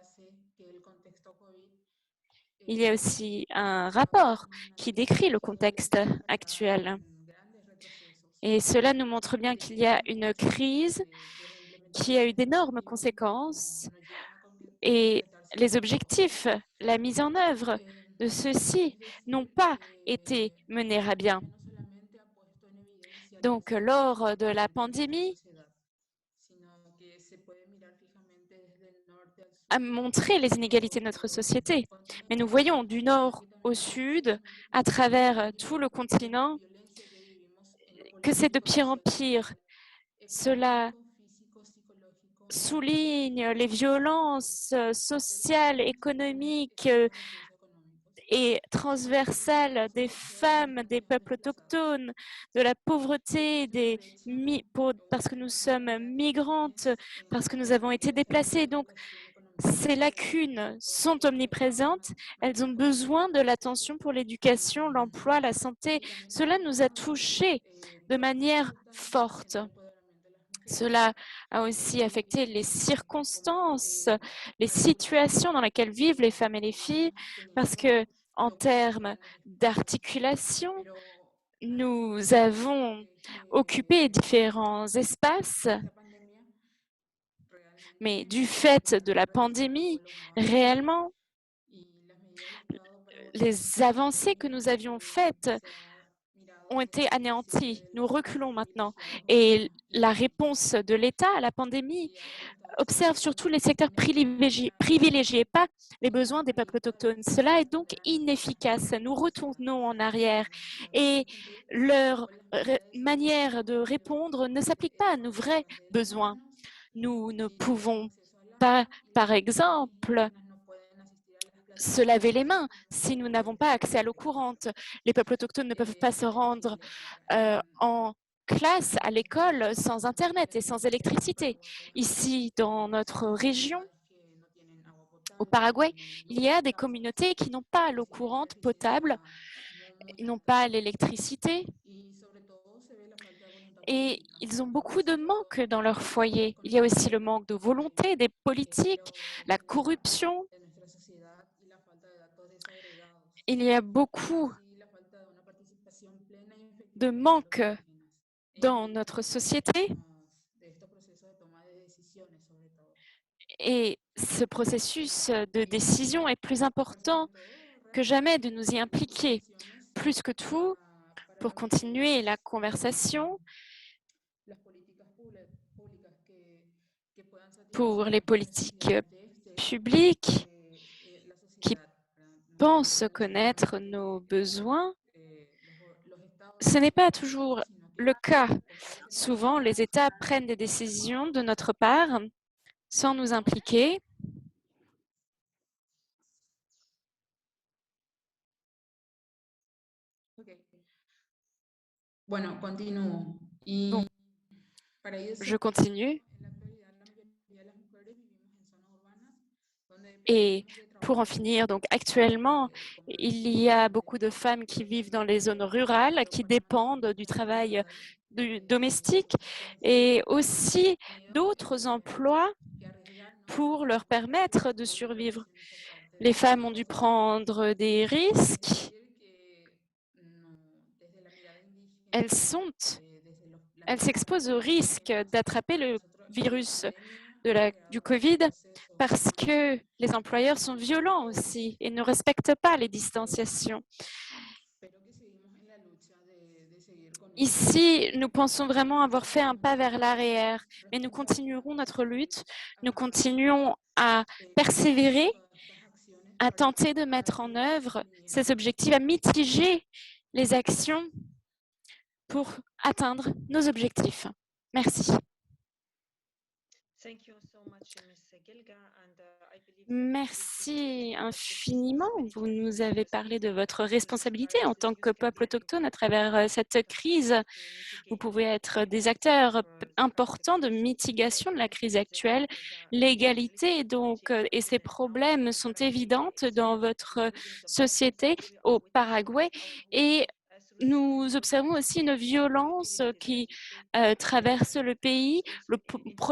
il y a aussi un rapport qui décrit le contexte actuel. Et cela nous montre bien qu'il y a une crise qui a eu d'énormes conséquences et les objectifs, la mise en œuvre de ceux-ci n'ont pas été menés à bien. Donc, lors de la pandémie, a montré les inégalités de notre société. Mais nous voyons du nord au sud, à travers tout le continent, que c'est de pire en pire. Cela souligne les violences sociales, économiques et transversales des femmes, des peuples autochtones, de la pauvreté, parce que nous sommes migrantes, parce que nous avons été déplacées. Donc, ces lacunes sont omniprésentes. Elles ont besoin de l'attention pour l'éducation, l'emploi, la santé. Cela nous a touchés de manière forte. Cela a aussi affecté les circonstances, les situations dans lesquelles vivent les femmes et les filles, parce que en termes d'articulation, nous avons occupé différents espaces, mais du fait de la pandémie, réellement, les avancées que nous avions faites ont été anéanties. Nous reculons maintenant. Et la réponse de l'État à la pandémie observe surtout les secteurs privilégiés, pas les besoins des peuples autochtones. Cela est donc inefficace. Nous retournons en arrière et leur manière de répondre ne s'applique pas à nos vrais besoins. Nous ne pouvons pas, par exemple, se laver les mains si nous n'avons pas accès à l'eau courante. Les peuples autochtones ne peuvent pas se rendre en classe, à l'école, sans Internet et sans électricité. Ici, dans notre région, au Paraguay, il y a des communautés qui n'ont pas l'eau courante potable, n'ont pas l'électricité et ils ont beaucoup de manques dans leur foyer. Il y a aussi le manque de volonté des politiques, la corruption. Il y a beaucoup de manque dans notre société et ce processus de décision est plus important que jamais de nous y impliquer. Plus que tout, pour continuer la conversation, pour les politiques publiques qui pensent connaître nos besoins, ce n'est pas toujours le cas. Souvent, les États prennent des décisions de notre part sans nous impliquer. Bon, je continue. Et pour en finir, donc actuellement, il y a beaucoup de femmes qui vivent dans les zones rurales, qui dépendent du travail domestique et aussi d'autres emplois pour leur permettre de survivre. Les femmes ont dû prendre des risques. Elles s'exposent au risque d'attraper le virus du Covid parce que les employeurs sont violents aussi et ne respectent pas les distanciations. Ici, nous pensons vraiment avoir fait un pas vers l'arrière, mais nous continuerons notre lutte, nous continuons à persévérer, à tenter de mettre en œuvre ces objectifs, à mitiger les actions pour atteindre nos objectifs. Merci. Merci infiniment. Vous nous avez parlé de votre responsabilité en tant que peuple autochtone à travers cette crise. Vous pouvez être des acteurs importants de mitigation de la crise actuelle. L'égalité donc et ces problèmes sont évidentes dans votre société au Paraguay et nous observons aussi une violence qui traverse le pays,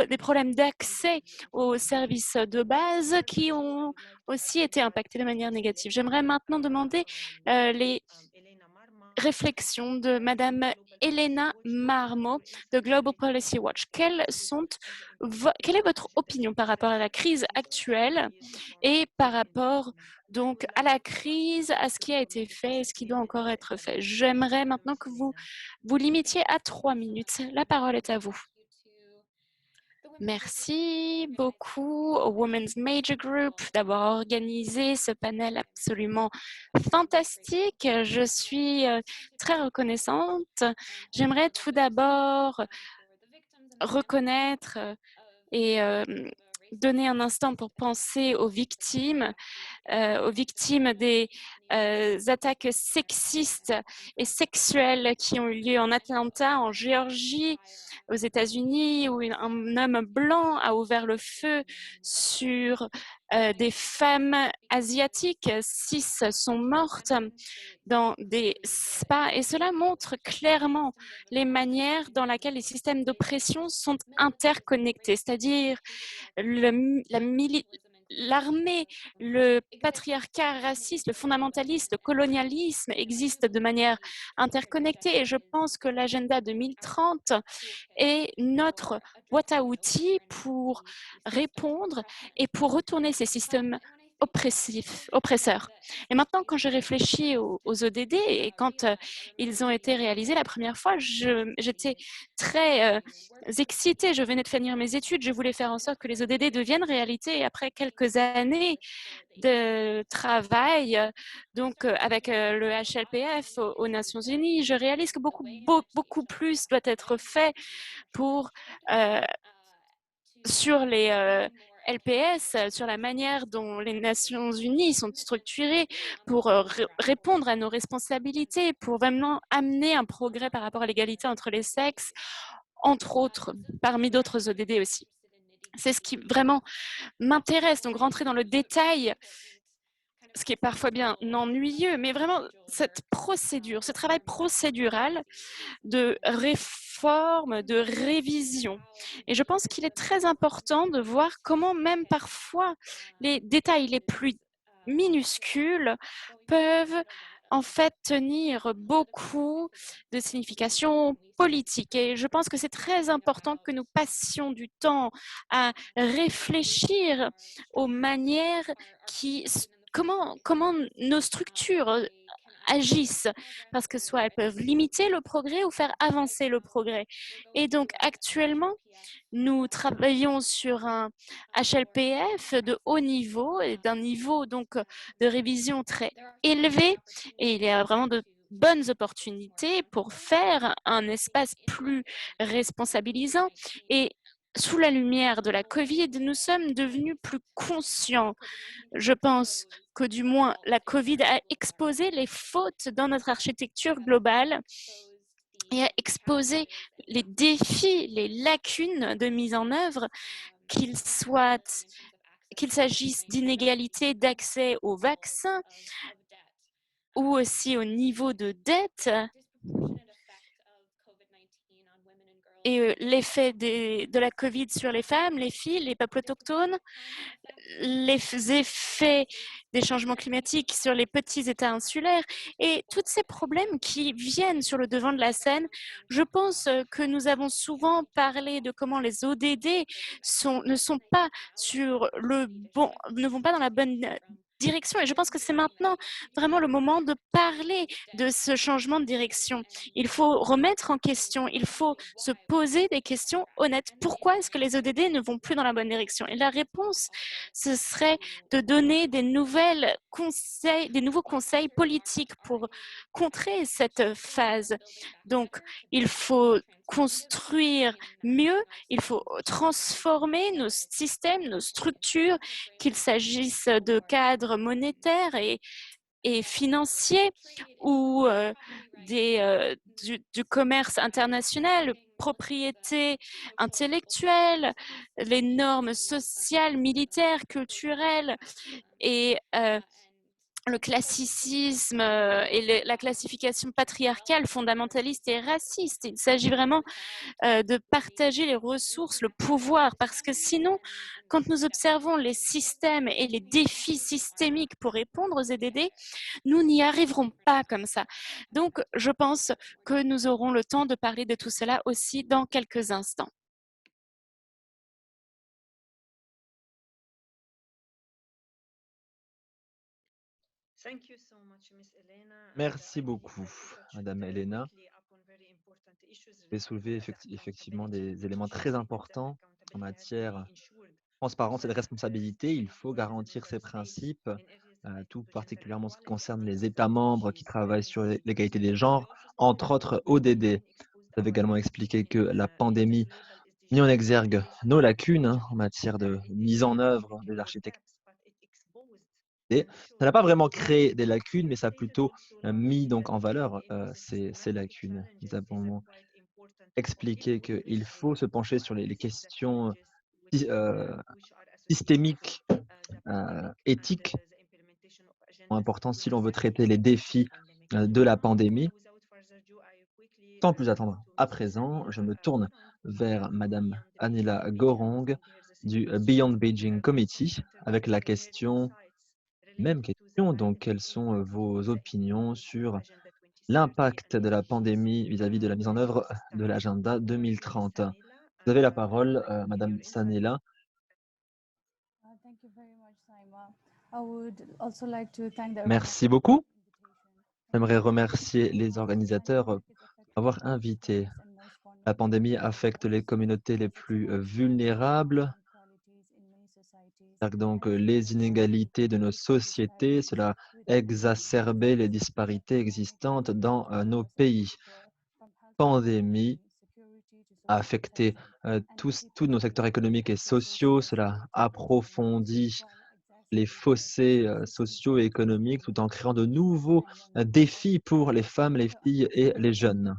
des problèmes d'accès aux services de base qui ont aussi été impactés de manière négative. J'aimerais maintenant demander les réflexions de Madame Elena Marmo de Global Policy Watch. Quelle est votre opinion par rapport à la crise actuelle et par rapport donc à la crise, à ce qui a été fait et ce qui doit encore être fait? J'aimerais maintenant que vous vous limitiez à 3 minutes. La parole est à vous. Merci beaucoup au Women's Major Group d'avoir organisé ce panel absolument fantastique. Je suis très reconnaissante. J'aimerais tout d'abord reconnaître et donner un instant pour penser aux victimes des attaques sexistes et sexuelles qui ont eu lieu en Atlanta, en Géorgie, aux États-Unis, où un homme blanc a ouvert le feu sur des femmes asiatiques. 6 sont mortes dans des spas et cela montre clairement les manières dans lesquelles les systèmes d'oppression sont interconnectés, c'est-à-dire l'armée, le patriarcat raciste, le fondamentalisme, le colonialisme existent de manière interconnectée et je pense que l'agenda 2030 est notre boîte à outils pour répondre et pour retourner ces systèmes oppresseurs. Et maintenant, quand je réfléchis aux ODD et quand ils ont été réalisés la première fois, j'étais très excitée. Je venais de finir mes études. Je voulais faire en sorte que les ODD deviennent réalité. Et après quelques années de travail, donc avec le HLPF aux Nations Unies, je réalise que beaucoup plus doit être fait pour sur les LPS, sur la manière dont les Nations Unies sont structurées pour répondre à nos responsabilités, pour vraiment amener un progrès par rapport à l'égalité entre les sexes, entre autres, parmi d'autres ODD aussi. C'est ce qui vraiment m'intéresse, donc rentrer dans le détail, ce qui est parfois bien ennuyeux, mais vraiment cette procédure, ce travail procédural de réforme, de révision. Et je pense qu'il est très important de voir comment même parfois les détails les plus minuscules peuvent en fait tenir beaucoup de signification politique. Et je pense que c'est très important que nous passions du temps à réfléchir aux manières comment nos structures agissent, parce que soit elles peuvent limiter le progrès ou faire avancer le progrès. Et donc actuellement, nous travaillons sur un HLPF de haut niveau et d'un niveau donc de révision très élevé et il y a vraiment de bonnes opportunités pour faire un espace plus responsabilisant et sous la lumière de la COVID, nous sommes devenus plus conscients. Je pense que du moins la COVID a exposé les fautes dans notre architecture globale et a exposé les défis, les lacunes de mise en œuvre, qu'il s'agisse d'inégalités d'accès aux vaccins ou aussi au niveau de dette et l'effet de la COVID sur les femmes, les filles, les peuples autochtones, les effets des changements climatiques sur les petits États insulaires et tous ces problèmes qui viennent sur le devant de la scène. Je pense que nous avons souvent parlé de comment les ODD ne sont pas ne vont pas dans la bonne direction et je pense que c'est maintenant vraiment le moment de parler de ce changement de direction. Il faut remettre en question, il faut se poser des questions honnêtes. Pourquoi est-ce que les ODD ne vont plus dans la bonne direction? Et la réponse, ce serait de donner des nouveaux conseils politiques pour contrer cette phase. Donc, il faut construire mieux, il faut transformer nos systèmes, nos structures, qu'il s'agisse de cadres monétaires et financiers ou du commerce international, propriété intellectuelle, les normes sociales, militaires, culturelles et le classicisme et la classification patriarcale, fondamentaliste et raciste. Il s'agit vraiment de partager les ressources, le pouvoir, parce que sinon, quand nous observons les systèmes et les défis systémiques pour répondre aux ZDD, nous n'y arriverons pas comme ça. Donc, je pense que nous aurons le temps de parler de tout cela aussi dans quelques instants. Merci beaucoup, Madame Elena. Vous avez soulevé effectivement des éléments très importants en matière de transparence et de responsabilité. Il faut garantir ces principes, tout particulièrement en ce qui concerne les États membres qui travaillent sur l'égalité des genres, entre autres ODD. Vous avez également expliqué que la pandémie mis en exergue nos lacunes en matière de mise en œuvre des architectes. Et ça n'a pas vraiment créé des lacunes, mais ça a plutôt mis donc en valeur ces lacunes. Nous avons expliqué qu'il faut se pencher sur les questions systémiques, éthiques, sont importants si l'on veut traiter les défis de la pandémie. Sans plus attendre, à présent, je me tourne vers Madame Anila Gorong du Beyond Beijing Committee avec la même question, donc quelles sont vos opinions sur l'impact de la pandémie vis-à-vis de la mise en œuvre de l'agenda 2030? Vous avez la parole, Madame Sanela. Merci beaucoup. J'aimerais remercier les organisateurs d'avoir invité. La pandémie affecte les communautés les plus vulnérables, donc les inégalités de nos sociétés. Cela exacerbe les disparités existantes dans nos pays. La pandémie a affecté tous nos secteurs économiques et sociaux. Cela approfondit les fossés sociaux et économiques tout en créant de nouveaux défis pour les femmes, les filles et les jeunes.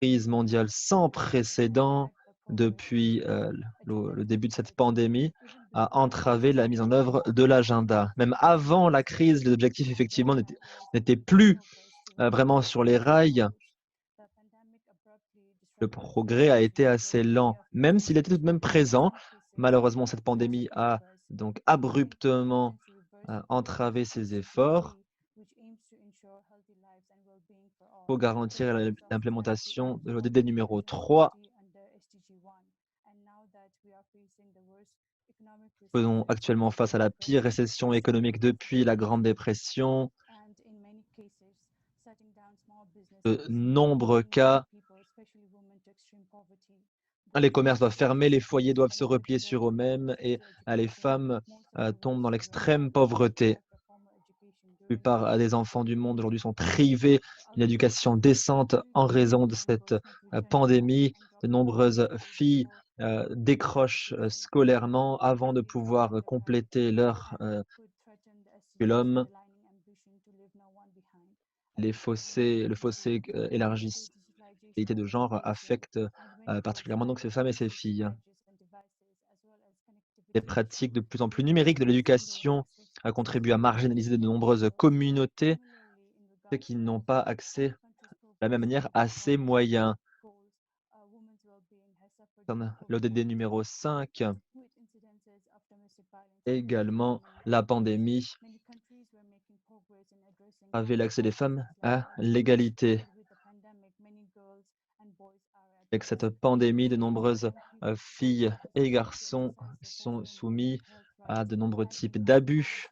Crise mondiale sans précédent depuis le début de cette pandémie a entravé la mise en œuvre de l'agenda. Même avant la crise, les objectifs effectivement n'étaient plus vraiment sur les rails. Le progrès a été assez lent, même s'il était tout de même présent. Malheureusement, cette pandémie a donc abruptement entravé ces efforts. Il faut garantir l'implémentation de l'ODD numéro 3. Nous faisons actuellement face à la pire récession économique depuis la Grande Dépression. De nombreux cas, les commerces doivent fermer, les foyers doivent se replier sur eux-mêmes et les femmes tombent dans l'extrême pauvreté. La plupart des enfants du monde aujourd'hui sont privés d'une éducation décente en raison de cette pandémie. De nombreuses filles décrochent scolairement avant de pouvoir compléter leur curriculum. Le fossé élargi l'égalité de genre affecte particulièrement donc ces femmes et ces filles. Les pratiques de plus en plus numériques de l'éducation contribuent à marginaliser de nombreuses communautés qui n'ont pas accès de la même manière à ces moyens. Comme l'ODD numéro 5, également la pandémie avait l'accès des femmes à l'égalité. Avec cette pandémie, de nombreuses filles et garçons sont soumis à de nombreux types d'abus.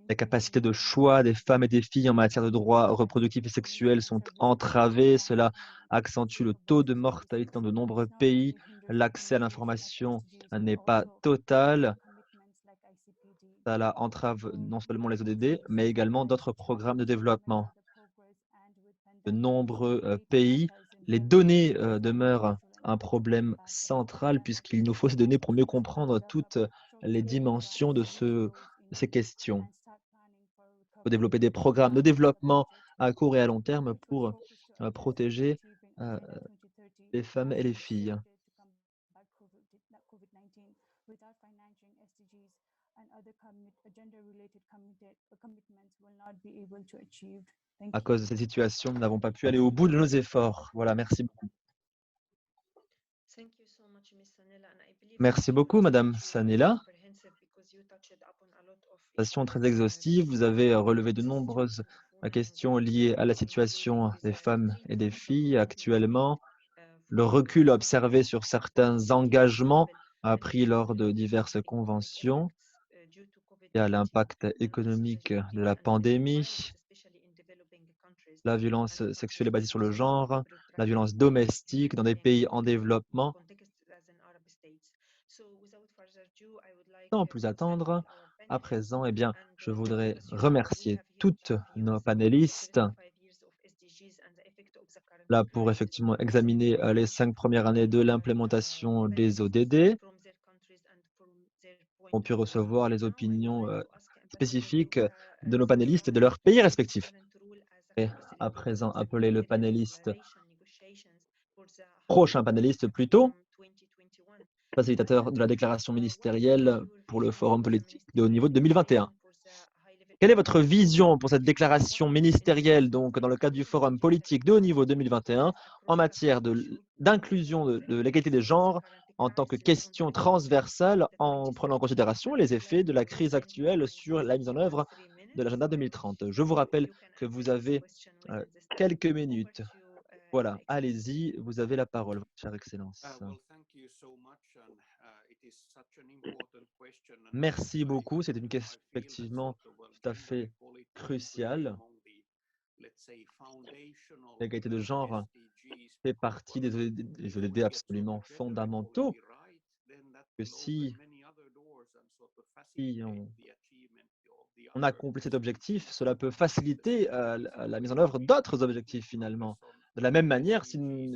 La capacité de choix des femmes et des filles en matière de droits reproductifs et sexuels sont entravées. Cela accentue le taux de mortalité dans de nombreux pays. L'accès à l'information n'est pas total. Cela entrave non seulement les ODD, mais également d'autres programmes de développement. de nombreux pays, les données demeurent un problème central puisqu'il nous faut ces données pour mieux comprendre toutes les dimensions de ces questions. Il faut développer des programmes de développement à court et à long terme pour protéger euh, les femmes et les filles. À cause de cette situation, nous n'avons pas pu aller au bout de nos efforts. Voilà, merci beaucoup. Merci beaucoup, Madame Sanela. Présentation très exhaustive. Vous avez relevé de nombreuses questions liées à la situation des femmes et des filles actuellement, le recul observé sur certains engagements pris lors de diverses conventions. Il y a l'impact économique de la pandémie, la violence sexuelle est basée sur le genre, la violence domestique dans des pays en développement. Sans plus attendre, à présent, je voudrais remercier toutes nos panélistes là pour effectivement examiner les 5 premières années de l'implémentation des ODD. On pu recevoir les opinions spécifiques de nos panélistes et de leurs pays respectifs. Et à présent, appeler le panéliste, prochain panéliste plutôt, facilitateur de la déclaration ministérielle pour le Forum politique de haut niveau de 2021. Quelle est votre vision pour cette déclaration ministérielle, donc dans le cadre du Forum politique de haut niveau 2021, en matière d'inclusion de l'égalité des genres en tant que question transversale, en prenant en considération les effets de la crise actuelle sur la mise en œuvre de l'agenda 2030? Je vous rappelle que vous avez quelques minutes. Voilà, allez-y, vous avez la parole, chère Excellence. Merci beaucoup, c'est une question effectivement tout à fait cruciale. L'égalité de genre fait partie des ODD absolument fondamentaux, que si on accomplit cet objectif, cela peut faciliter la mise en œuvre d'autres objectifs finalement. De la même manière, si nous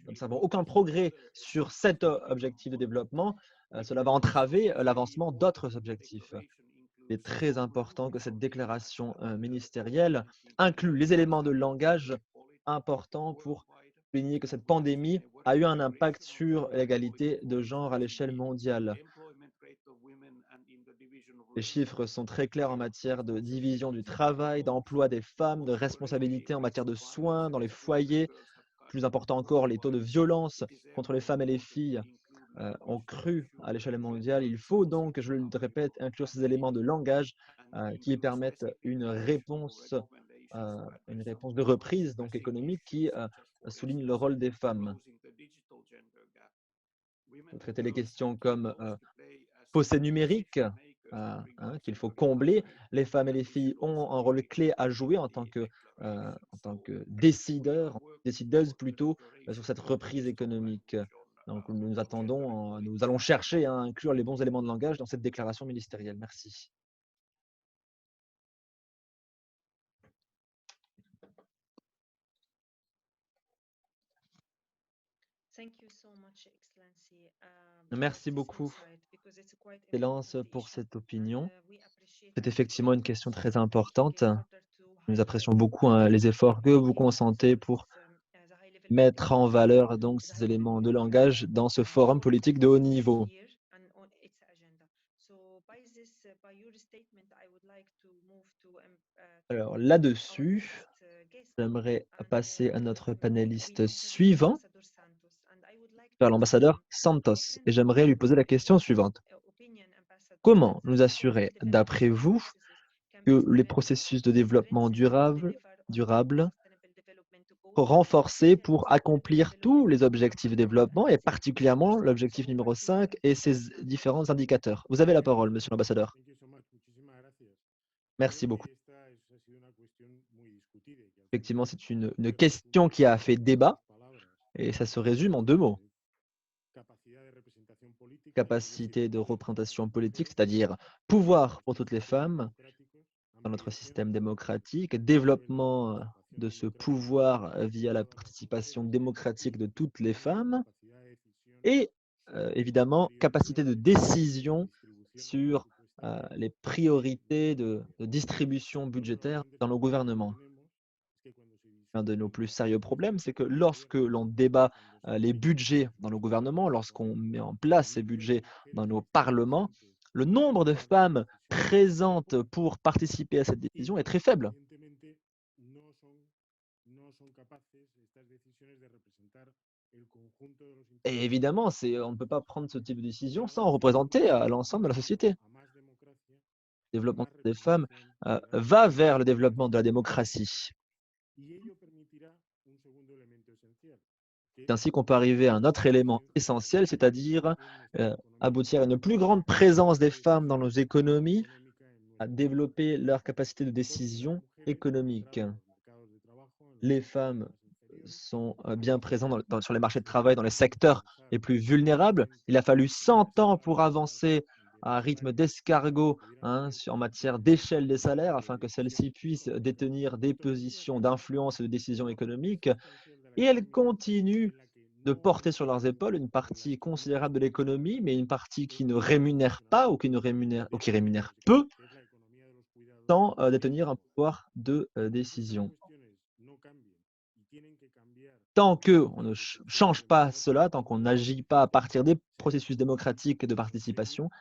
n'observons aucun progrès sur cet objectif de développement, cela va entraver l'avancement d'autres objectifs. Il est très important que cette déclaration ministérielle inclue les éléments de langage importants pour souligner que cette pandémie a eu un impact sur l'égalité de genre à l'échelle mondiale. Les chiffres sont très clairs en matière de division du travail, d'emploi des femmes, de responsabilité en matière de soins dans les foyers. Plus important encore, les taux de violence contre les femmes et les filles ont cru à l'échelle mondiale. Il faut donc, je le répète, inclure ces éléments de langage qui permettent une réponse de reprise donc économique qui souligne le rôle des femmes. Traiter les questions comme fossé numérique qu'il faut combler. Les femmes et les filles ont un rôle clé à jouer en tant que décideurs, décideuses plutôt, sur cette reprise économique. Donc nous attendons, nous allons chercher à inclure les bons éléments de langage dans cette déclaration ministérielle. Merci. Merci beaucoup, Excellence, pour cette opinion. C'est effectivement une question très importante. Nous apprécions beaucoup les efforts que vous consentez pour mettre en valeur donc ces éléments de langage dans ce forum politique de haut niveau. Alors là-dessus, j'aimerais passer à notre panéliste suivant, vers l'ambassadeur Santos, et j'aimerais lui poser la question suivante. Comment nous assurer, d'après vous, que les processus de développement durable renforcés pour accomplir tous les objectifs de développement et particulièrement l'objectif numéro 5 et ses différents indicateurs? Vous avez la parole, monsieur l'ambassadeur. Merci beaucoup. Effectivement, c'est une question qui a fait débat et ça se résume en 2 mots. Capacité de représentation politique, c'est-à-dire pouvoir pour toutes les femmes dans notre système démocratique, développement de ce pouvoir via la participation démocratique de toutes les femmes et évidemment, capacité de décision sur les priorités de distribution budgétaire dans nos gouvernements. Un de nos plus sérieux problèmes, c'est que lorsque l'on débat les budgets dans nos gouvernements, lorsqu'on met en place ces budgets dans nos parlements, le nombre de femmes présentes pour participer à cette décision est très faible. Et évidemment, on ne peut pas prendre ce type de décision sans représenter à l'ensemble de la société. Le développement des femmes va vers le développement de la démocratie. C'est ainsi qu'on peut arriver à un autre élément essentiel, c'est-à-dire aboutir à une plus grande présence des femmes dans nos économies, à développer leur capacité de décision économique. Les femmes sont bien présentes sur les marchés de travail, dans les secteurs les plus vulnérables. Il a fallu 100 ans pour avancer à un rythme d'escargot en matière d'échelle des salaires afin que celles-ci puissent détenir des positions d'influence et de décision économique. Et elles continuent de porter sur leurs épaules une partie considérable de l'économie, mais une partie qui ne rémunère pas ou qui rémunère peu, sans détenir un pouvoir de décision. Tant qu'on ne change pas cela, tant qu'on n'agit pas à partir des processus démocratiques de participation,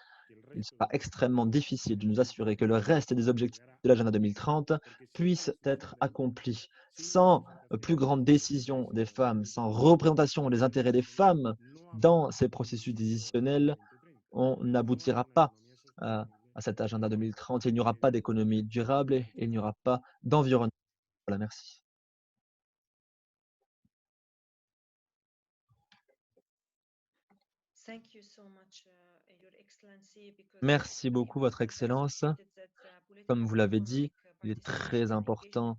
il sera extrêmement difficile de nous assurer que le reste des objectifs de l'agenda 2030 puissent être accomplis. Sans plus grande décision des femmes, sans représentation des intérêts des femmes dans ces processus décisionnels, on n'aboutira pas à cet agenda 2030. Il n'y aura pas d'économie durable et il n'y aura pas d'environnement. Voilà, merci. Merci beaucoup, Votre Excellence. Comme vous l'avez dit, il est très important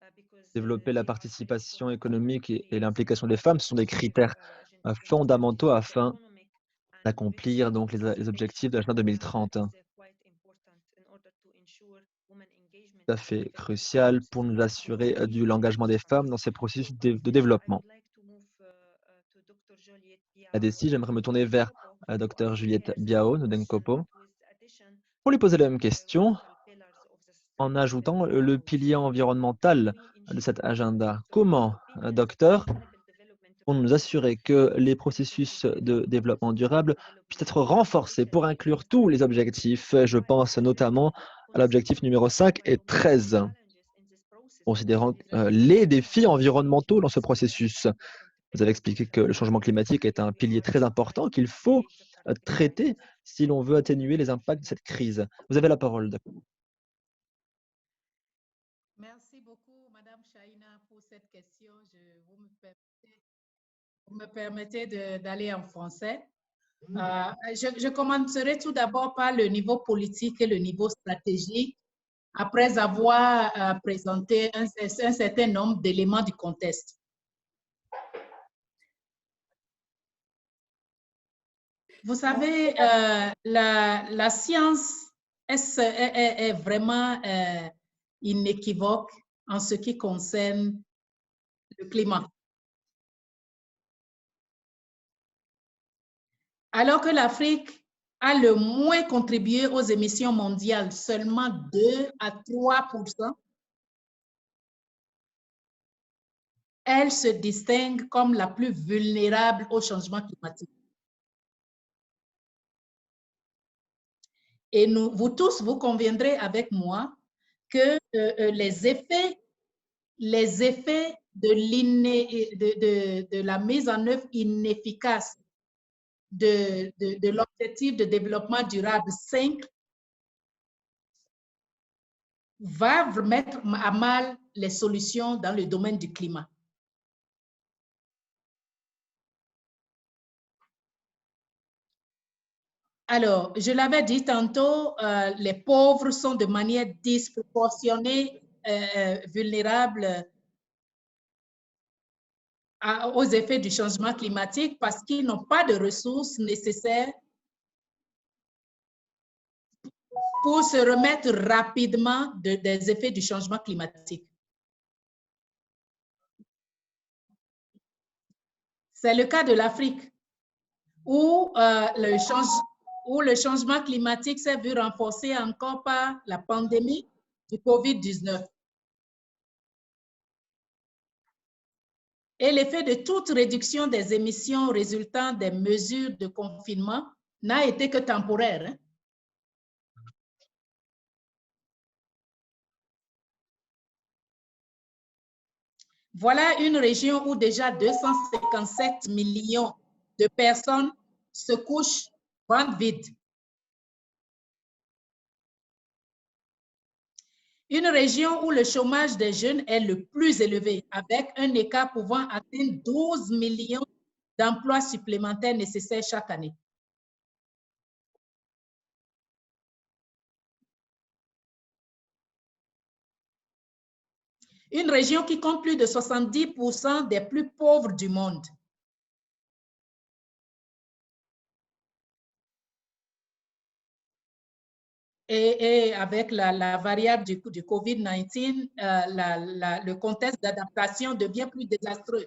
de développer la participation économique et l'implication des femmes. Ce sont des critères fondamentaux afin d'accomplir donc les objectifs de l'agenda 2030. Tout à fait crucial pour nous assurer de l'engagement des femmes dans ces processus de développement. Là-dessus, j'aimerais me tourner vers Dr Juliette Biao Ndenkopo pour lui poser la même question en ajoutant le pilier environnemental de cet agenda. Comment, docteur, pour nous assurer que les processus de développement durable puissent être renforcés pour inclure tous les objectifs? Je pense notamment à l'objectif numéro 5 et 13, considérant les défis environnementaux dans ce processus. Vous avez expliqué que le changement climatique est un pilier très important qu'il faut traiter si l'on veut atténuer les impacts de cette crise. Vous avez la parole. Merci beaucoup, Madame Shaina, pour cette question. Vous me permettez d'aller en français. Je commencerai tout d'abord par le niveau politique et le niveau stratégique, après avoir présenté un certain nombre d'éléments du contexte. Vous savez, la science est vraiment inéquivoque en ce qui concerne le climat. Alors que l'Afrique a le moins contribué aux émissions mondiales, seulement 2 à 3%, elle se distingue comme la plus vulnérable au changement climatique. Et vous tous, vous conviendrez avec moi que les effets de la mise en œuvre inefficace de l'objectif de développement durable 5 va mettre à mal les solutions dans le domaine du climat. Alors, je l'avais dit tantôt, les pauvres sont de manière disproportionnée vulnérables aux effets du changement climatique parce qu'ils n'ont pas de ressources nécessaires pour se remettre rapidement des effets du changement climatique. C'est le cas de l'Afrique, où le changement climatique s'est vu renforcé encore par la pandémie du COVID-19. Et l'effet de toute réduction des émissions résultant des mesures de confinement n'a été que temporaire, hein. Voilà une région où déjà 257 millions de personnes se couchent ventre vide. Une région où le chômage des jeunes est le plus élevé, avec un écart pouvant atteindre 12 millions d'emplois supplémentaires nécessaires chaque année. Une région qui compte plus de 70% des plus pauvres du monde. Et avec la variable du COVID-19, le contexte d'adaptation devient plus désastreux.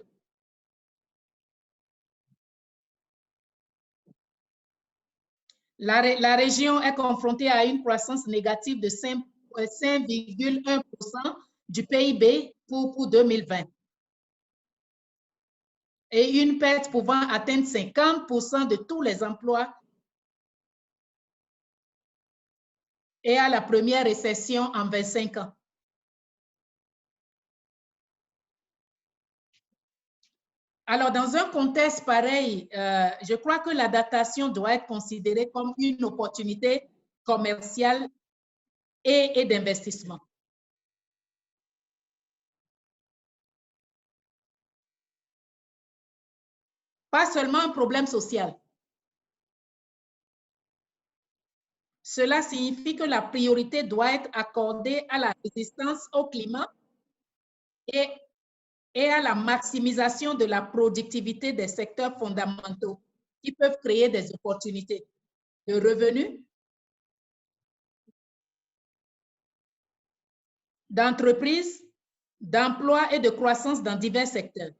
La région est confrontée à une croissance négative de 5,1% du PIB pour 2020 et une perte pouvant atteindre 50% de tous les emplois et à la première récession en 25 ans. Alors, dans un contexte pareil, je crois que l'adaptation doit être considérée comme une opportunité commerciale et d'investissement. Pas seulement un problème social. Cela signifie que la priorité doit être accordée à la résistance au climat et à la maximisation de la productivité des secteurs fondamentaux qui peuvent créer des opportunités de revenus, d'entreprises, d'emplois et de croissance dans divers secteurs.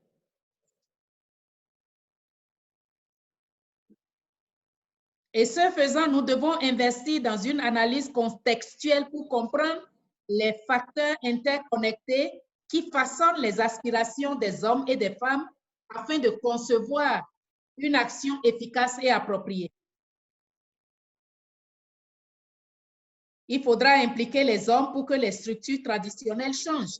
Et ce faisant, nous devons investir dans une analyse contextuelle pour comprendre les facteurs interconnectés qui façonnent les aspirations des hommes et des femmes afin de concevoir une action efficace et appropriée. Il faudra impliquer les hommes pour que les structures traditionnelles changent.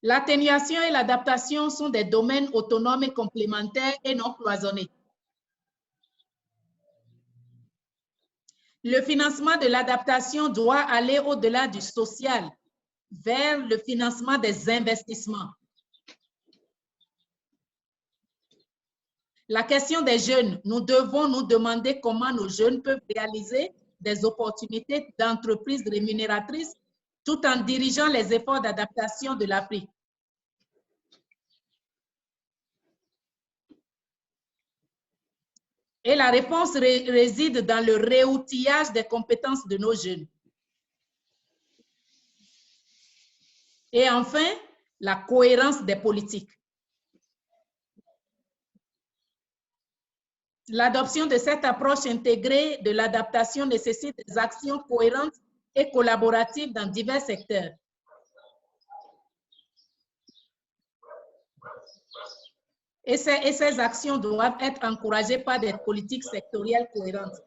L'atténuation et l'adaptation sont des domaines autonomes et complémentaires et non cloisonnés. Le financement de l'adaptation doit aller au-delà du social, vers le financement des investissements. La question des jeunes, nous devons nous demander comment nos jeunes peuvent réaliser des opportunités d'entreprises rémunératrices tout en dirigeant les efforts d'adaptation de l'Afrique. Et la réponse réside dans le réoutillage des compétences de nos jeunes. Et enfin, la cohérence des politiques. L'adoption de cette approche intégrée de l'adaptation nécessite des actions cohérentes et collaboratives dans divers secteurs. Et ces actions doivent être encouragées par des politiques sectorielles cohérentes.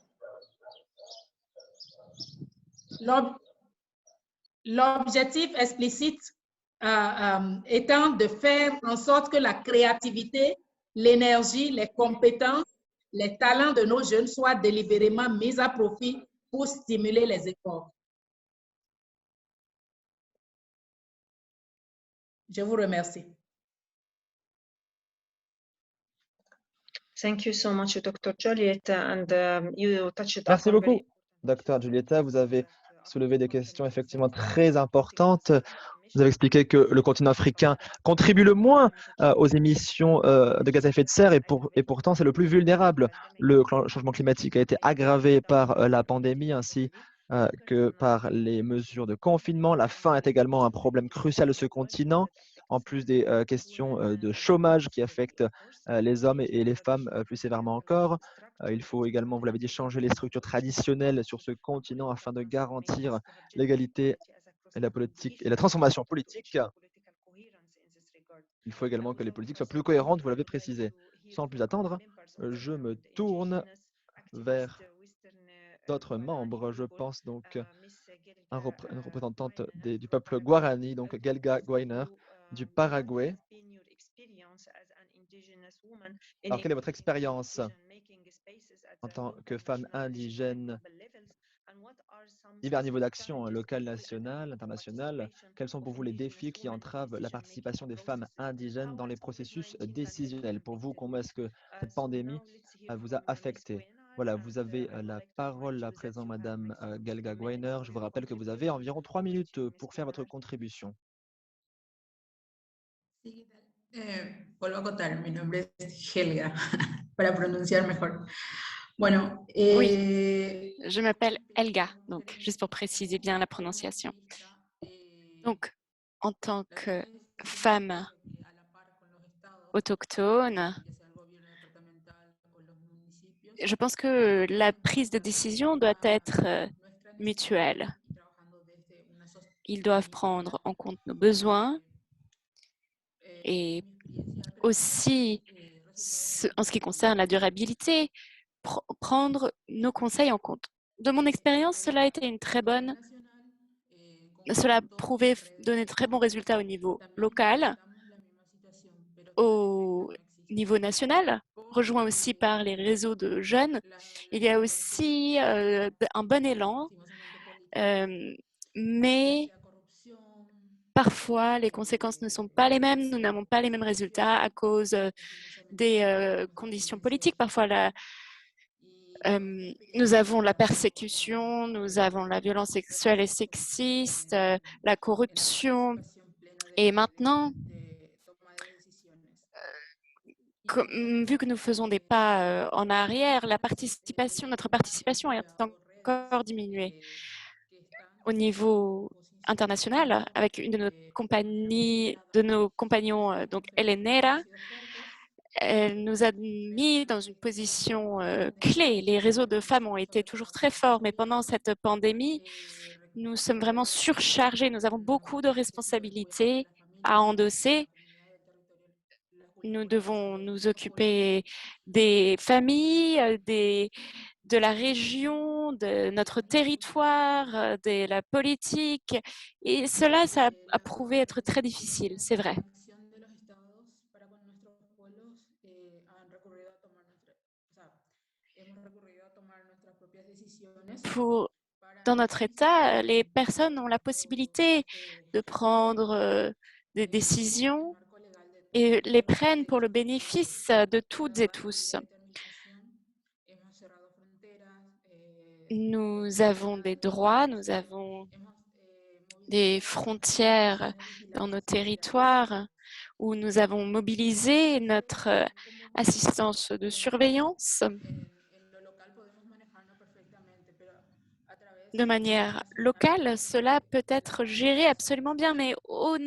L'objectif explicite étant de faire en sorte que la créativité, l'énergie, les compétences, les talents de nos jeunes soient délibérément mis à profit pour stimuler les efforts. Je vous remercie. Thank you so much, Dr. Julieta, and you touched Merci upon beaucoup, Dr. Julieta. Vous avez soulevé des questions effectivement très importantes. Vous avez expliqué que le continent africain contribue le moins aux émissions de gaz à effet de serre et pourtant c'est le plus vulnérable. Le changement climatique a été aggravé par la pandémie ainsi que par les mesures de confinement. La faim est également un problème crucial de ce continent. en plus des questions de chômage qui affectent les hommes et les femmes plus sévèrement encore. Il faut également, vous l'avez dit, changer les structures traditionnelles sur ce continent afin de garantir l'égalité et la politique et la transformation politique. Il faut également que les politiques soient plus cohérentes, vous l'avez précisé. Sans plus attendre, je me tourne vers d'autres membres. Je pense donc une représentante du peuple Guarani, donc Gelga Guainer, du Paraguay. Alors, quelle est votre expérience en tant que femme indigène, divers niveaux d'action, local, national, international? Quels sont pour vous les défis qui entravent la participation des femmes indigènes dans les processus décisionnels? Pour vous, comment est-ce que cette pandémie vous a affecté? Voilà, vous avez la parole à présent, Madame Gelga Guainer. Je vous rappelle que vous avez environ 3 minutes pour faire votre contribution. Sí, ¿qué tal? Vuelvo a acotar, mi nombre es Helga, para pronunciar mejor. Bueno, Oui, je m'appelle Helga, donc juste pour préciser bien la prononciation. Donc, en tant que femme autochtone, je pense que la prise de décision doit être mutuelle. Ils doivent prendre en compte nos besoins et aussi, en ce qui concerne la durabilité, prendre nos conseils en compte. De mon expérience, cela a été une très bonne, cela a prouvé donner de très bons résultats au niveau local, au niveau national, rejoint aussi par les réseaux de jeunes. Il y a aussi un bon élan, mais parfois les conséquences ne sont pas les mêmes. Nous n'avons pas les mêmes résultats à cause des conditions politiques. Parfois, nous avons la persécution, nous avons la violence sexuelle et sexiste, la corruption. Et maintenant, vu que nous faisons des pas en arrière, notre participation est encore diminuée. Au niveau international, avec une de nos compagnons, donc Elenera, elle nous a mis dans une position clé. Les réseaux de femmes ont été toujours très forts, mais pendant cette pandémie, nous sommes vraiment surchargés. Nous avons beaucoup de responsabilités à endosser. Nous devons nous occuper des familles, de la région, de notre territoire, de la politique. Et cela, ça a prouvé être très difficile, c'est vrai. Dans notre État, les personnes ont la possibilité de prendre des décisions et les prennent pour le bénéfice de toutes et tous. Nous avons des droits, nous avons des frontières dans nos territoires où nous avons mobilisé notre assistance de surveillance de manière locale. Cela peut être géré absolument bien, mais au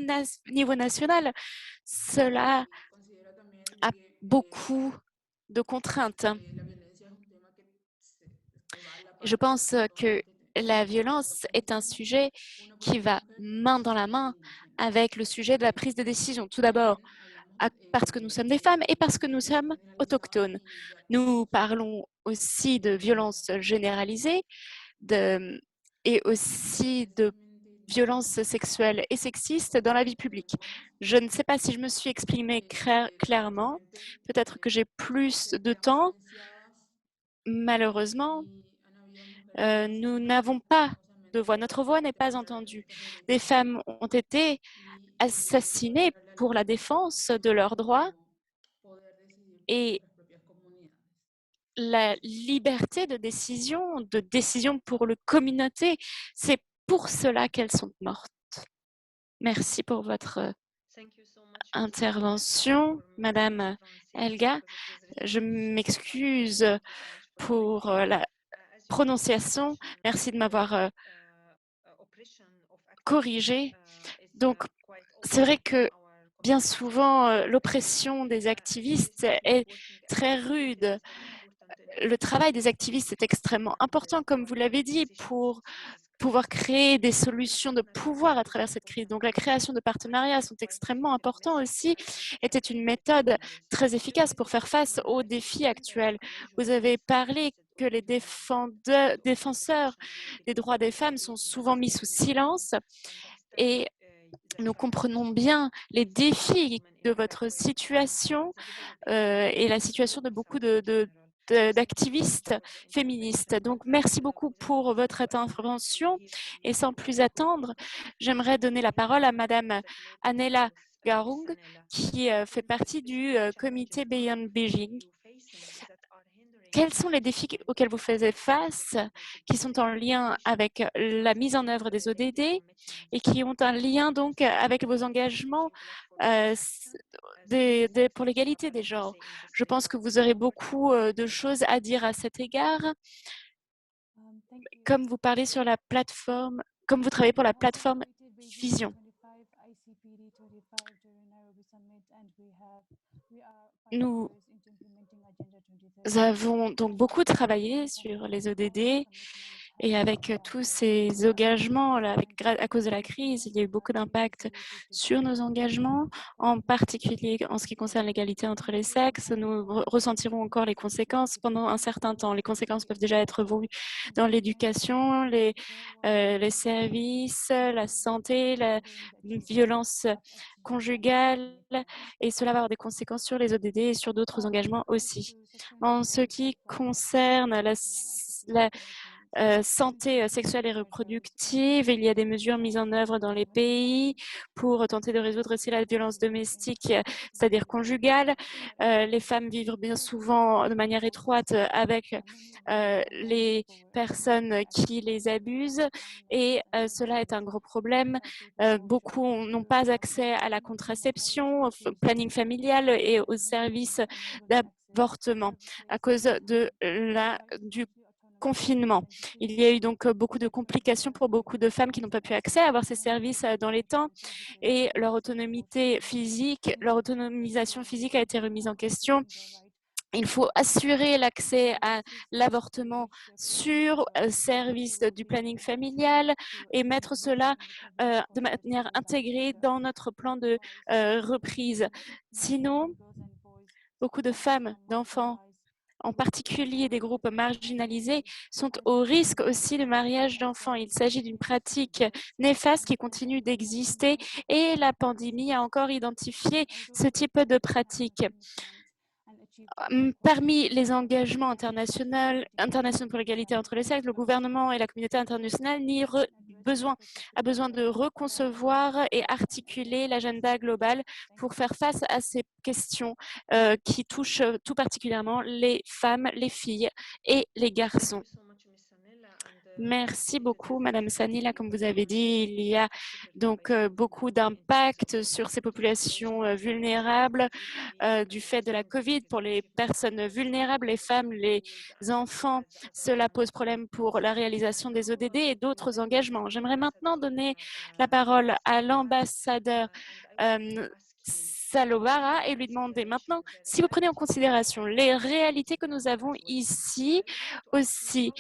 niveau national, cela a beaucoup de contraintes. Je pense que la violence est un sujet qui va main dans la main avec le sujet de la prise de décision. Tout d'abord, parce que nous sommes des femmes et parce que nous sommes autochtones. Nous parlons aussi de violence généralisée et aussi de violences sexuelles et sexistes dans la vie publique. Je ne sais pas si je me suis exprimée clairement. Peut-être que j'ai plus de temps. Malheureusement, nous n'avons pas de voix. Notre voix n'est pas entendue. Des femmes ont été assassinées pour la défense de leurs droits et la liberté de décision pour la communauté, c'est pour cela qu'elles sont mortes. Merci pour votre intervention, Madame Helga. Je m'excuse pour la prononciation. Merci de m'avoir corrigé. Donc, c'est vrai que bien souvent, l'oppression des activistes est très rude. Le travail des activistes est extrêmement important, comme vous l'avez dit, pour pouvoir créer des solutions de pouvoir à travers cette crise. Donc, la création de partenariats sont extrêmement importants aussi, était une méthode très efficace pour faire face aux défis actuels. Vous avez parlé que les défenseurs des droits des femmes sont souvent mis sous silence et nous comprenons bien les défis de votre situation et la situation de beaucoup d'activistes féministes. Donc, merci beaucoup pour votre intervention. Et sans plus attendre, j'aimerais donner la parole à Madame Anela Garung, qui fait partie du comité Beyond Beijing. Quels sont les défis auxquels vous faites face, qui sont en lien avec la mise en œuvre des ODD et qui ont un lien donc avec vos engagements pour l'égalité des genres? Je pense que vous aurez beaucoup de choses à dire à cet égard. Comme vous parlez sur la plateforme, comme vous travaillez pour la plateforme Vision. Nous avons donc beaucoup travaillé sur les ODD et avec tous ces engagements, là, à cause de la crise, il y a eu beaucoup d'impact sur nos engagements, en particulier en ce qui concerne l'égalité entre les sexes. Nous ressentirons encore les conséquences pendant un certain temps. Les conséquences peuvent déjà être vues dans l'éducation, les services, la santé, la violence conjugale, et cela va avoir des conséquences sur les ODD et sur d'autres engagements aussi. En ce qui concerne la santé sexuelle et reproductive, il y a des mesures mises en œuvre dans les pays pour tenter de résoudre aussi la violence domestique, c'est-à-dire conjugale. Les femmes vivent bien souvent de manière étroite avec les personnes qui les abusent et cela est un gros problème. Beaucoup n'ont pas accès à la contraception, au planning familial et aux services d'avortement à cause du confinement. Il y a eu donc beaucoup de complications pour beaucoup de femmes qui n'ont pas pu accès à avoir ces services dans les temps et leur autonomisation physique a été remise en question. Il faut assurer l'accès à l'avortement sur service du planning familial et mettre cela de manière intégrée dans notre plan de reprise. Sinon, beaucoup de femmes, d'enfants, en particulier des groupes marginalisés, sont au risque aussi de mariage d'enfants. Il s'agit d'une pratique néfaste qui continue d'exister et la pandémie a encore identifié ce type de pratique. Parmi les engagements internationaux pour l'égalité entre les sexes, le gouvernement et la communauté internationale a besoin de reconcevoir et articuler l'agenda global pour faire face à ces questions qui touchent tout particulièrement les femmes, les filles et les garçons. Merci beaucoup, Madame Sanila. Comme vous avez dit, il y a donc beaucoup d'impact sur ces populations vulnérables du fait de la COVID. Pour les personnes vulnérables, les femmes, les enfants, cela pose problème pour la réalisation des ODD et d'autres engagements. J'aimerais maintenant donner la parole à l'ambassadeur Salovara et lui demander maintenant, si vous prenez en considération les réalités que nous avons ici aussi,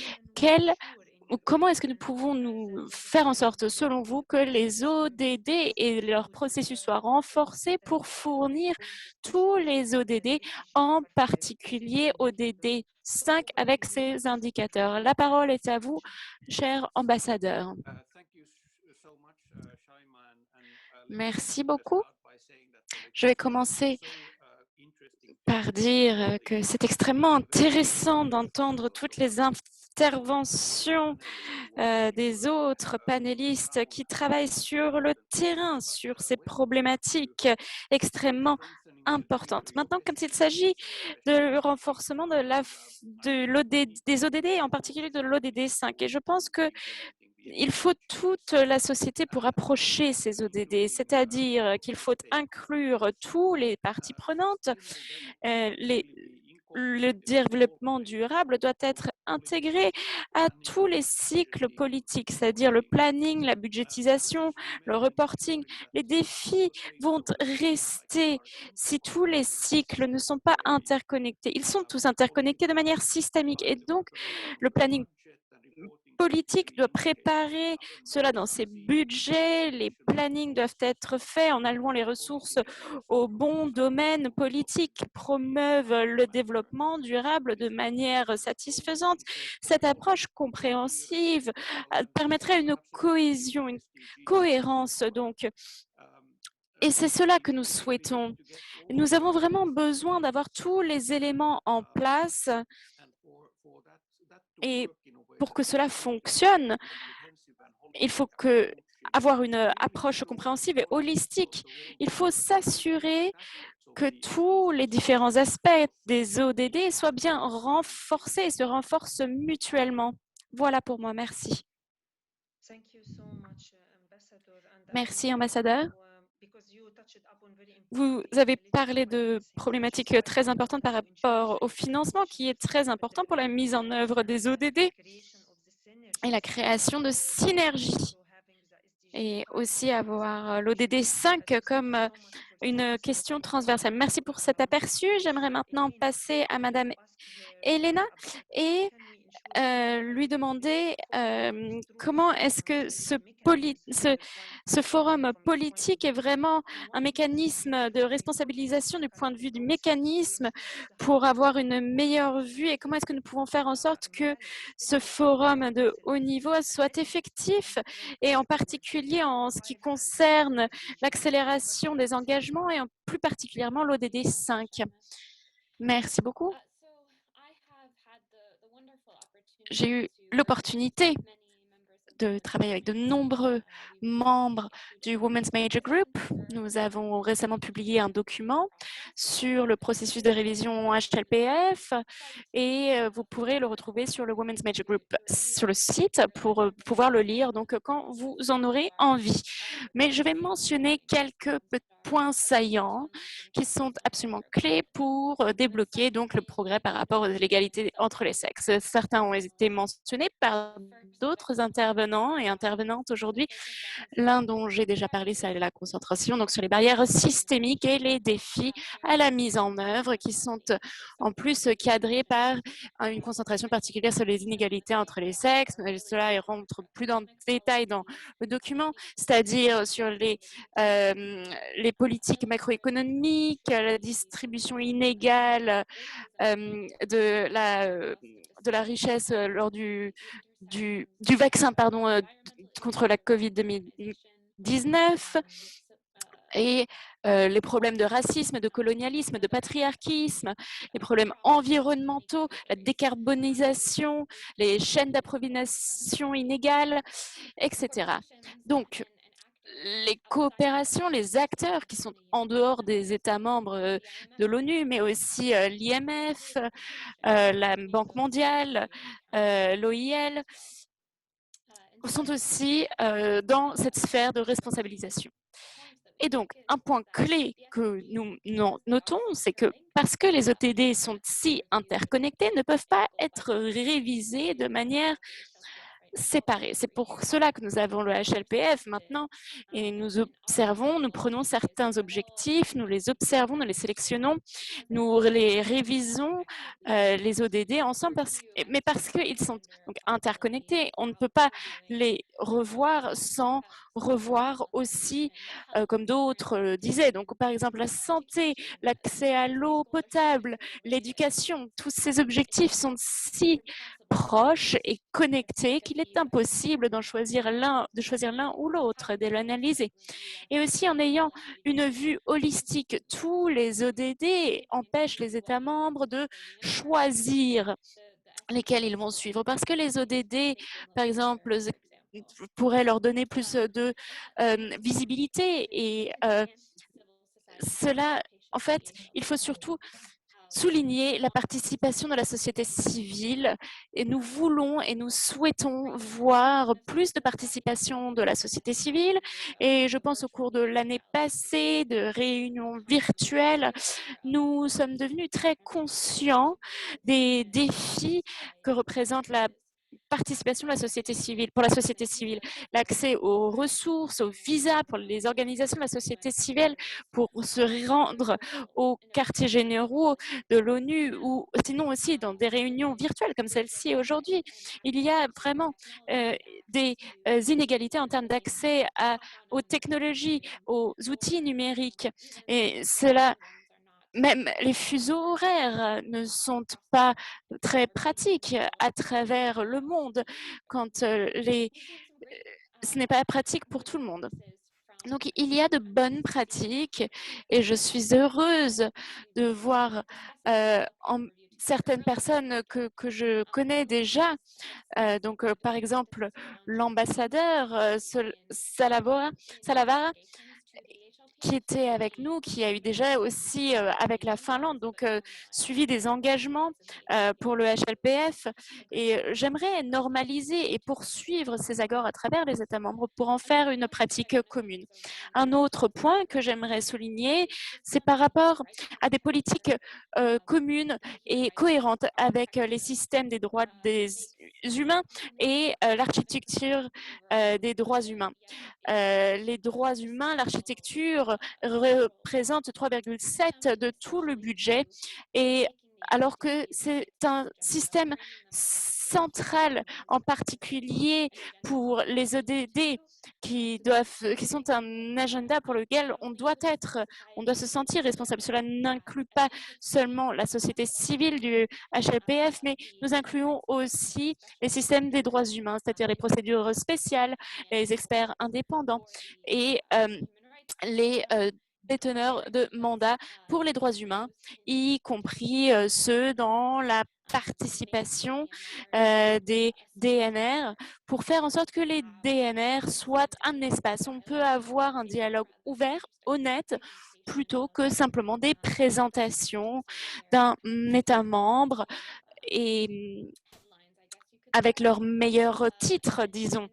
comment est-ce que nous pouvons nous faire en sorte, selon vous, que les ODD et leur processus soient renforcés pour fournir tous les ODD, en particulier ODD 5 avec ces indicateurs? La parole est à vous, cher ambassadeur. Merci beaucoup. Je vais commencer par dire que c'est extrêmement intéressant d'entendre toutes les interventions des autres panélistes qui travaillent sur le terrain, sur ces problématiques extrêmement importantes. Maintenant, quand il s'agit de renforcement des ODD, en particulier de l'ODD 5, et je pense que il faut toute la société pour approcher ces ODD, c'est-à-dire qu'il faut inclure tous les parties prenantes, le développement durable doit être intégré à tous les cycles politiques, c'est-à-dire le planning, la budgétisation, le reporting. Les défis vont rester si tous les cycles ne sont pas interconnectés. Ils sont tous interconnectés de manière systémique et donc le planning politique doit préparer cela dans ses budgets, les plannings doivent être faits en allouant les ressources aux bons domaines politiques qui promeuvent le développement durable de manière satisfaisante. Cette approche compréhensive permettrait une cohésion, une cohérence donc. Et c'est cela que nous souhaitons. Nous avons vraiment besoin d'avoir tous les éléments en place et pour que cela fonctionne, il faut avoir une approche compréhensive et holistique. Il faut s'assurer que tous les différents aspects des ODD soient bien renforcés et se renforcent mutuellement. Voilà pour moi, merci. Merci, ambassadeur. Vous avez parlé de problématiques très importantes par rapport au financement qui est très important pour la mise en œuvre des ODD et la création de synergies et aussi avoir l'ODD 5 comme une question transversale. Merci pour cet aperçu. J'aimerais maintenant passer à Madame Elena et lui demander comment est-ce que ce forum politique est vraiment un mécanisme de responsabilisation du point de vue du mécanisme pour avoir une meilleure vue et comment est-ce que nous pouvons faire en sorte que ce forum de haut niveau soit effectif et en particulier en ce qui concerne l'accélération des engagements et plus particulièrement l'ODD 5. Merci beaucoup. J'ai eu l'opportunité de travailler avec de nombreux membres du Women's Major Group. Nous avons récemment publié un document sur le processus de révision HLPF et vous pourrez le retrouver sur le Women's Major Group sur le site pour pouvoir le lire donc quand vous en aurez envie. Mais je vais mentionner quelques points saillants qui sont absolument clés pour débloquer donc le progrès par rapport aux l'égalité entre les sexes. Certains ont été mentionnés par d'autres intervenants et intervenantes aujourd'hui. L'un dont j'ai déjà parlé, c'est la concentration donc sur les barrières systémiques et les défis à la mise en œuvre qui sont en plus cadrés par une concentration particulière sur les inégalités entre les sexes. Cela rentre plus dans le détail dans le document, c'est-à-dire sur les politiques macroéconomiques, la distribution inégale de la richesse lors du vaccin contre la COVID-19 et les problèmes de racisme, de colonialisme, de patriarchisme, les problèmes environnementaux, la décarbonisation, les chaînes d'approvisionnement inégales, etc. Donc, les coopérations, les acteurs qui sont en dehors des États membres de l'ONU, mais aussi l'IMF, la Banque mondiale, l'OIL, sont aussi dans cette sphère de responsabilisation. Et donc, un point clé que nous notons, c'est que parce que les ODD sont si interconnectés, ne peuvent pas être révisés de manière séparés. C'est pour cela que nous avons le HLPF maintenant et nous observons, nous prenons certains objectifs, nous les observons, nous les sélectionnons, nous les révisons, les ODD ensemble, mais parce qu'ils sont donc interconnectés. On ne peut pas les revoir sans revoir aussi, comme d'autres disaient, donc par exemple la santé, l'accès à l'eau potable, l'éducation, tous ces objectifs sont si proches et connectés qu'il est impossible de choisir l'un ou l'autre, de l'analyser. Et aussi en ayant une vue holistique, tous les ODD empêchent les États membres de choisir lesquels ils vont suivre parce que les ODD, par exemple, pourraient leur donner plus de visibilité et cela, en fait, il faut surtout souligner la participation de la société civile et nous voulons et nous souhaitons voir plus de participation de la société civile et je pense au cours de l'année passée de réunions virtuelles, nous sommes devenus très conscients des défis que représente la participation de la société civile, pour la société civile, l'accès aux ressources, aux visas pour les organisations de la société civile pour se rendre aux quartiers généraux de l'ONU ou sinon aussi dans des réunions virtuelles comme celle-ci aujourd'hui. Il y a vraiment des inégalités en termes d'accès aux technologies, aux outils numériques et cela même les fuseaux horaires ne sont pas très pratiques à travers le monde quand ce n'est pas pratique pour tout le monde. Donc, il y a de bonnes pratiques et je suis heureuse de voir certaines personnes que je connais déjà. Par exemple, l'ambassadeur Salavara, qui était avec nous, qui a eu déjà aussi avec la Finlande, suivi des engagements pour le HLPF. Et j'aimerais normaliser et poursuivre ces accords à travers les États membres pour en faire une pratique commune. Un autre point que j'aimerais souligner, c'est par rapport à des politiques communes et cohérentes avec les systèmes des droits des humains et l'architecture des droits humains. Les droits humains, l'architecture représente 3,7 de tout le budget et alors que c'est un système central, en particulier pour les ODD, qui sont un agenda pour lequel on doit se sentir responsable. Cela n'inclut pas seulement la société civile du HLPF, mais nous incluons aussi les systèmes des droits humains, c'est-à-dire les procédures spéciales, les experts indépendants et les déteneurs de mandats pour les droits humains, y compris ceux dans la participation des DNR pour faire en sorte que les DNR soient un espace. On peut avoir un dialogue ouvert, honnête, plutôt que simplement des présentations d'un État membre et avec leur meilleur titre, disons,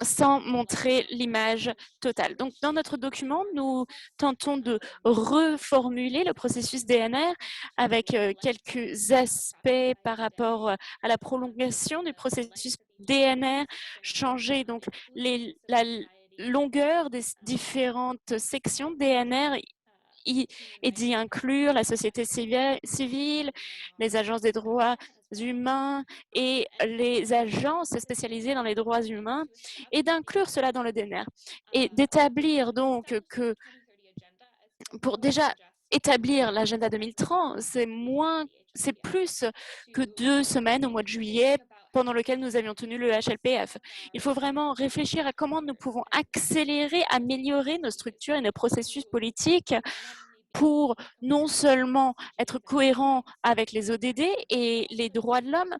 sans montrer l'image totale. Donc, dans notre document, nous tentons de reformuler le processus DNR avec quelques aspects par rapport à la prolongation du processus DNR, changer donc la longueur des différentes sections DNR et d'y inclure la société civile, les agences des droits humains et les agences spécialisées dans les droits humains et d'inclure cela dans le DNR et d'établir donc que pour déjà établir l'agenda 2030, c'est plus que 2 semaines au mois de juillet pendant lequel nous avions tenu le HLPF. Il faut vraiment réfléchir à comment nous pouvons accélérer, améliorer nos structures et nos processus politiques pour non seulement être cohérents avec les ODD et les droits de l'homme,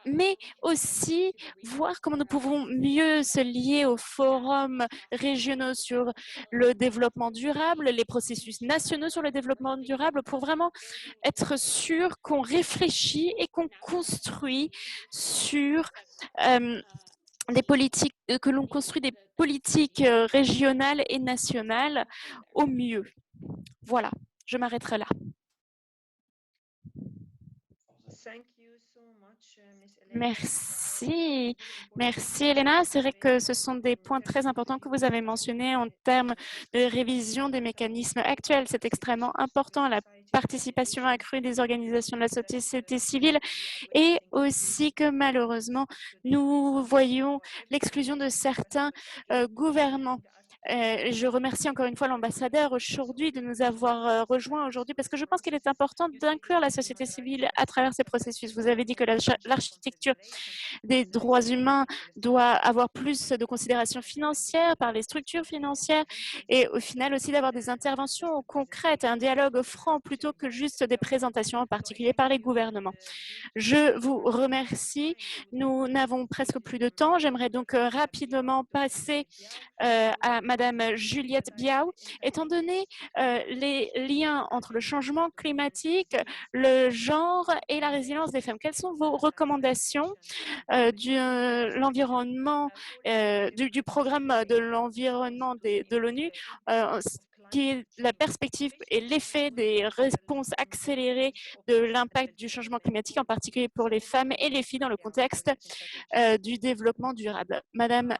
mais aussi voir comment nous pouvons mieux se lier aux forums régionaux sur le développement durable, les processus nationaux sur le développement durable, pour vraiment être sûr qu'on réfléchit et qu'on construit sur des politiques, que l'on construit des politiques régionales et nationales au mieux. Voilà, je m'arrêterai là. Merci. Merci, Elena. C'est vrai que ce sont des points très importants que vous avez mentionnés en termes de révision des mécanismes actuels. C'est extrêmement important, la participation accrue des organisations de la société civile et aussi que malheureusement, nous voyons l'exclusion de certains gouvernements. Je remercie encore une fois l'ambassadeur aujourd'hui de nous avoir rejoints aujourd'hui parce que je pense qu'il est important d'inclure la société civile à travers ces processus. Vous avez dit que l'architecture des droits humains doit avoir plus de considération financière par les structures financières et au final aussi d'avoir des interventions concrètes, un dialogue franc plutôt que juste des présentations en particulier par les gouvernements. Je vous remercie. Nous n'avons presque plus de temps. J'aimerais donc rapidement passer à Madame Juliette Biao, étant donné les liens entre le changement climatique, le genre et la résilience des femmes. Quelles sont vos recommandations l'environnement, du programme de l'environnement de l'ONU, qui est la perspective et l'effet des réponses accélérées de l'impact du changement climatique, en particulier pour les femmes et les filles dans le contexte du développement durable. Madame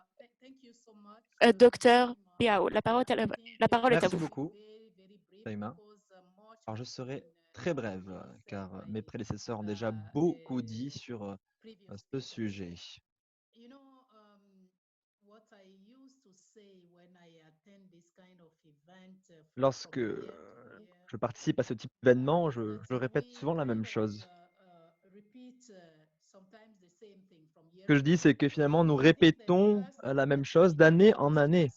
Docteur Biao, la parole est à Merci vous. beaucoup, Saïma. Alors, je serai très brève, car mes prédécesseurs ont déjà beaucoup dit sur ce sujet. Lorsque je participe à ce type d'événement, je répète souvent la même chose. Ce que je dis, c'est que finalement, nous répétons la même chose d'année en année.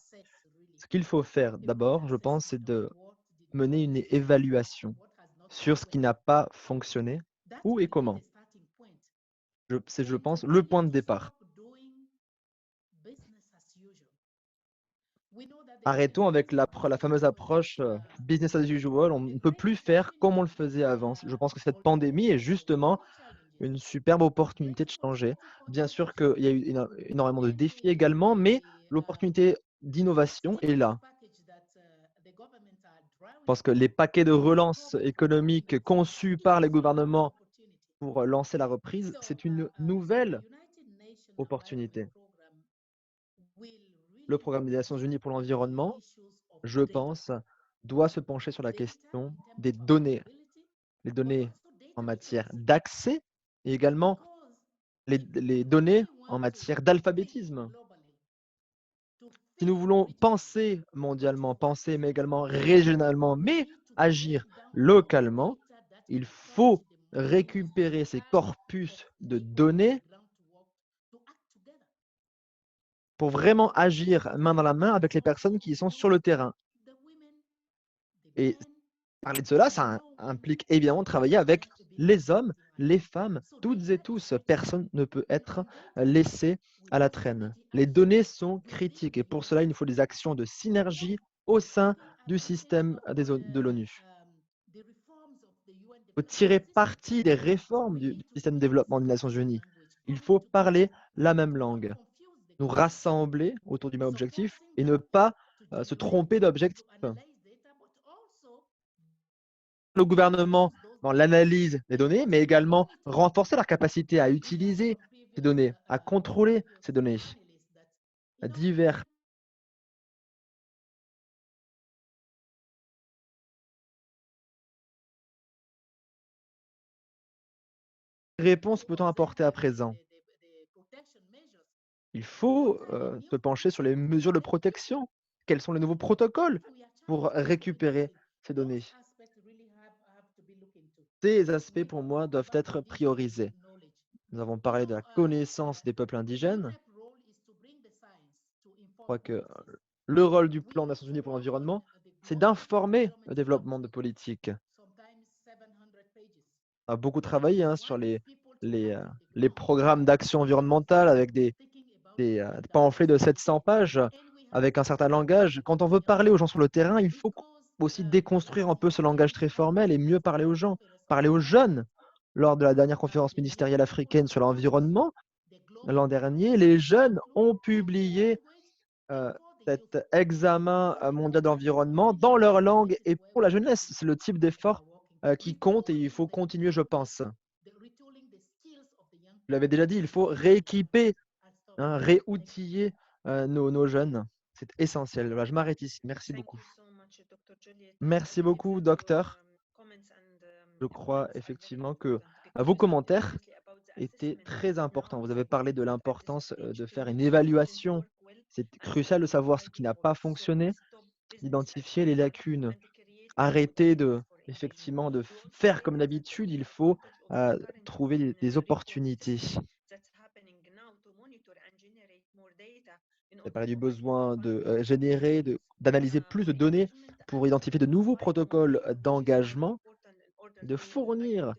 Ce qu'il faut faire d'abord, je pense, c'est de mener une évaluation sur ce qui n'a pas fonctionné, où et comment. C'est, je pense, le point de départ. Arrêtons avec la fameuse approche business as usual. On ne peut plus faire comme on le faisait avant. Je pense que cette pandémie est justement une superbe opportunité de changer. Bien sûr qu'il y a eu énormément de défis également, mais l'opportunité d'innovation est là. Parce que les paquets de relance économique conçus par les gouvernements pour lancer la reprise, c'est une nouvelle opportunité. Le programme des Nations Unies pour l'environnement, je pense, doit se pencher sur la question des données, les données en matière d'accès et également les données en matière d'alphabétisme. Si nous voulons penser mondialement, penser mais également régionalement, mais agir localement, il faut récupérer ces corpus de données pour vraiment agir main dans la main avec les personnes qui sont sur le terrain. Et parler de cela, ça implique évidemment de travailler avec les hommes, les femmes, toutes et tous. Personne ne peut être laissé à la traîne. Les données sont critiques et pour cela, il nous faut des actions de synergie au sein du système de l'ONU. Il faut tirer parti des réformes du système de développement des Nations Unies. Il faut parler la même langue, nous rassembler autour du même objectif et ne pas se tromper d'objectif. Le gouvernement dans l'analyse des données, mais également renforcer leur capacité à utiliser ces données, à contrôler ces données. Divers réponses peut-on apporter à présent? Il faut se pencher sur les mesures de protection. Quels sont les nouveaux protocoles pour récupérer ces données? Ces aspects, pour moi, doivent être priorisés. Nous avons parlé de la connaissance des peuples indigènes. Je crois que le rôle du plan des Nations Unies pour l'environnement, c'est d'informer le développement de politiques. On a beaucoup travaillé sur les programmes d'action environnementale avec des pamphlets de 700 pages, avec un certain langage. Quand on veut parler aux gens sur le terrain, il faut aussi déconstruire un peu ce langage très formel et mieux parler aux gens, parler aux jeunes. Lors de la dernière conférence ministérielle africaine sur l'environnement, l'an dernier, les jeunes ont publié cet examen mondial d'environnement dans leur langue et pour la jeunesse. C'est le type d'effort qui compte et il faut continuer, je pense. Vous l'avez déjà dit, il faut rééquiper, réoutiller nos jeunes. C'est essentiel. Voilà, je m'arrête ici. Merci beaucoup. Merci beaucoup, docteur. Je crois effectivement que vos commentaires étaient très importants. Vous avez parlé de l'importance de faire une évaluation. C'est crucial de savoir ce qui n'a pas fonctionné, d'identifier les lacunes. Arrêter effectivement de faire comme d'habitude, il faut trouver des opportunités. Vous avez parlé du besoin de générer, d'analyser plus de données pour identifier de nouveaux protocoles d'engagement, de fournir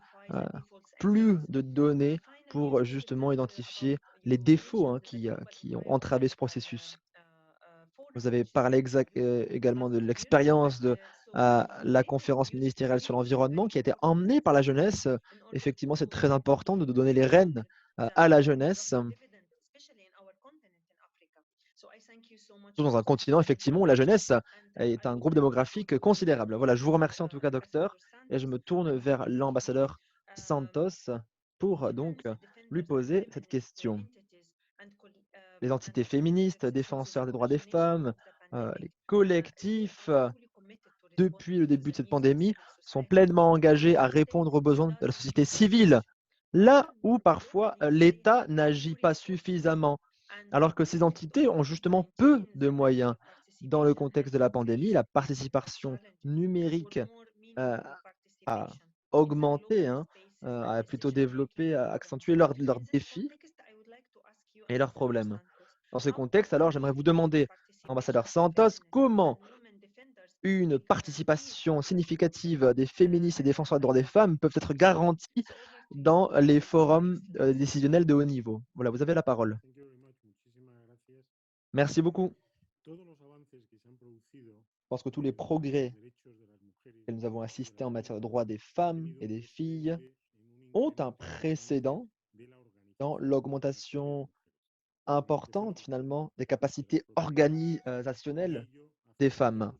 plus de données pour justement identifier les défauts qui ont entravé ce processus. Vous avez parlé également de l'expérience de la conférence ministérielle sur l'environnement qui a été emmenée par la jeunesse. Effectivement, c'est très important de donner les rênes à la jeunesse, surtout dans un continent, effectivement, où la jeunesse est un groupe démographique considérable. Voilà, je vous remercie en tout cas, docteur, et je me tourne vers l'ambassadeur Santos pour donc lui poser cette question. Les entités féministes, défenseurs des droits des femmes, les collectifs, depuis le début de cette pandémie, sont pleinement engagés à répondre aux besoins de la société civile, là où parfois l'État n'agit pas suffisamment, alors que ces entités ont justement peu de moyens. Dans le contexte de la pandémie, la participation numérique a augmenté, a plutôt développé, a accentué leurs défis et leurs problèmes. Dans ce contexte, alors, j'aimerais vous demander, ambassadeur Santos, comment une participation significative des féministes et défenseurs des droits des femmes peuvent être garanties dans les forums décisionnels de haut niveau. Voilà, vous avez la parole. Merci beaucoup. Je pense que tous les progrès que nous avons assistés en matière de droits des femmes et des filles ont un précédent dans l'augmentation importante finalement des capacités organisationnelles des femmes.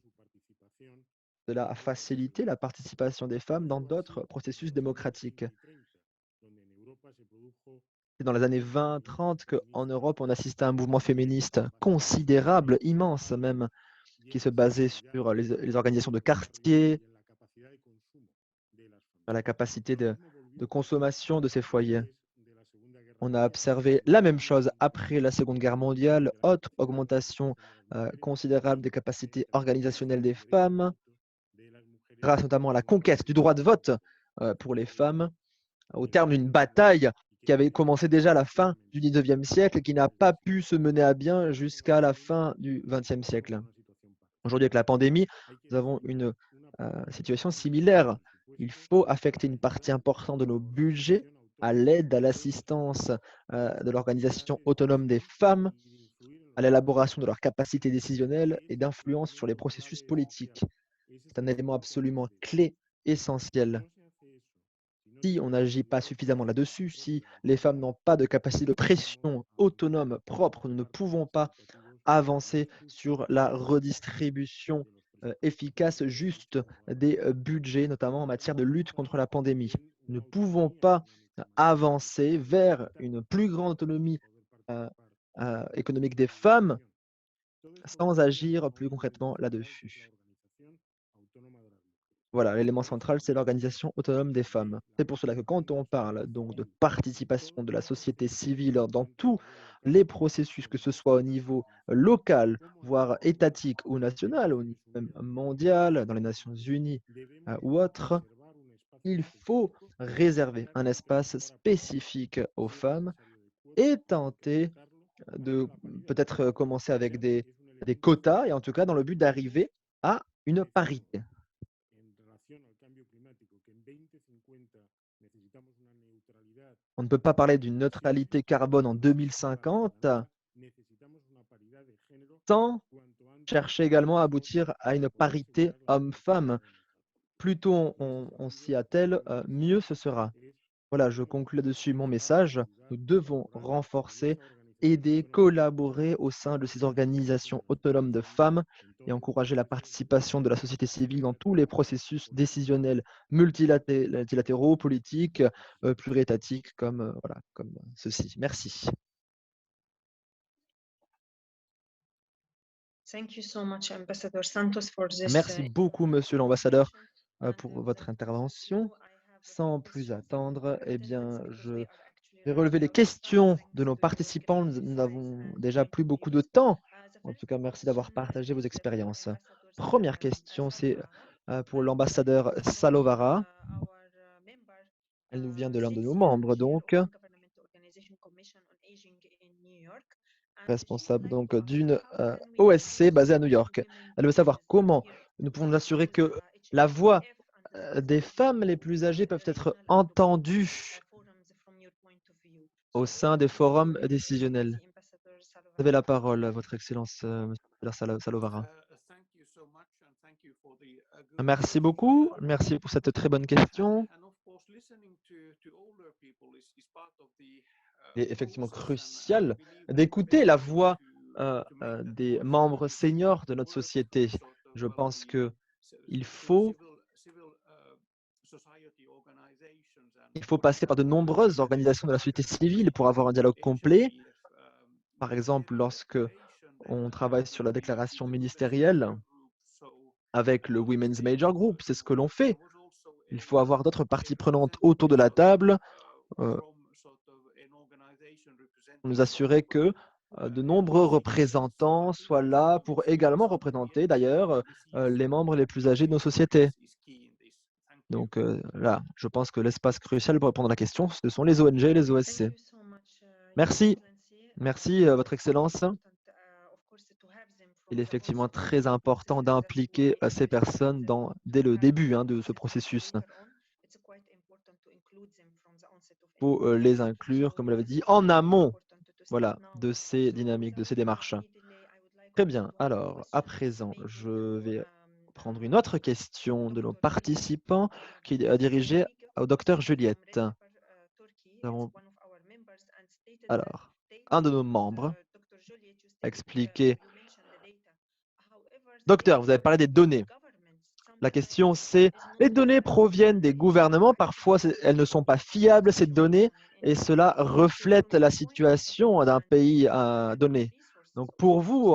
Cela a facilité la participation des femmes dans d'autres processus démocratiques. C'est dans les années 20-30 qu'en Europe, on assistait à un mouvement féministe considérable, immense même, qui se basait sur les organisations de quartier, sur la capacité de consommation de ces foyers. On a observé la même chose après la Seconde Guerre mondiale, autre augmentation considérable des capacités organisationnelles des femmes, grâce notamment à la conquête du droit de vote pour les femmes, au terme d'une bataille qui avait commencé déjà à la fin du 19e siècle et qui n'a pas pu se mener à bien jusqu'à la fin du 20e siècle. Aujourd'hui, avec la pandémie, nous avons une situation similaire. Il faut affecter une partie importante de nos budgets à l'aide, à l'assistance de l'Organisation autonome des femmes, à l'élaboration de leurs capacités décisionnelles et d'influence sur les processus politiques. C'est un élément absolument clé, essentiel. Si on n'agit pas suffisamment là-dessus, si les femmes n'ont pas de capacité de pression autonome propre, nous ne pouvons pas avancer sur la redistribution efficace, juste des budgets, notamment en matière de lutte contre la pandémie. Nous ne pouvons pas avancer vers une plus grande autonomie économique des femmes sans agir plus concrètement là-dessus. Voilà, l'élément central, c'est l'organisation autonome des femmes. C'est pour cela que quand on parle donc de participation de la société civile dans tous les processus, que ce soit au niveau local, voire étatique ou national, au niveau même mondial, dans les Nations Unies ou autres, il faut réserver un espace spécifique aux femmes et tenter de peut-être commencer avec des quotas, et en tout cas dans le but d'arriver à une parité. On ne peut pas parler d'une neutralité carbone en 2050 sans chercher également à aboutir à une parité homme-femme. Plus tôt on s'y attelle, mieux ce sera. Voilà, je conclue là-dessus mon message. Nous devons renforcer, aider, collaborer au sein de ces organisations autonomes de femmes et encourager la participation de la société civile dans tous les processus décisionnels multilatéraux, politiques, pluriétatiques comme ceci. Merci. Merci beaucoup, monsieur l'ambassadeur, pour votre intervention. Sans plus attendre, eh bien, je vais relever les questions de nos participants. Nous n'avons déjà plus beaucoup de temps. En tout cas, merci d'avoir partagé vos expériences. Première question, c'est pour l'ambassadeur Salovara. Elle nous vient de l'un de nos membres, donc, responsable donc d'une OSC basée à New York. Elle veut savoir comment nous pouvons nous assurer que la voix des femmes les plus âgées peuvent être entendues au sein des forums décisionnels. Vous avez la parole, Votre Excellence, Monsieur Salovara. Merci beaucoup. Merci pour cette très bonne question. Il est effectivement crucial d'écouter la voix des membres seniors de notre société. Je pense qu'il faut passer par de nombreuses organisations de la société civile pour avoir un dialogue complet. Par exemple, lorsque on travaille sur la déclaration ministérielle avec le Women's Major Group, c'est ce que l'on fait. Il faut avoir d'autres parties prenantes autour de la table pour nous assurer que de nombreux représentants soient là pour également représenter d'ailleurs les membres les plus âgés de nos sociétés. Donc là, je pense que l'espace crucial pour répondre à la question, ce sont les ONG et les OSC. Merci. Merci, Votre Excellence. Il est effectivement très important d'impliquer ces personnes dès le début de ce processus. Il faut les inclure, comme vous l'avez dit, en amont de ces dynamiques, de ces démarches. Très bien. Alors, à présent, je vais prendre une autre question de nos participants qui est dirigée au docteur Juliette. Alors, un de nos membres a expliqué. Docteur, vous avez parlé des données. La question, c'est, les données proviennent des gouvernements. Parfois, elles ne sont pas fiables, ces données, et cela reflète la situation d'un pays donné. Donc, pour vous,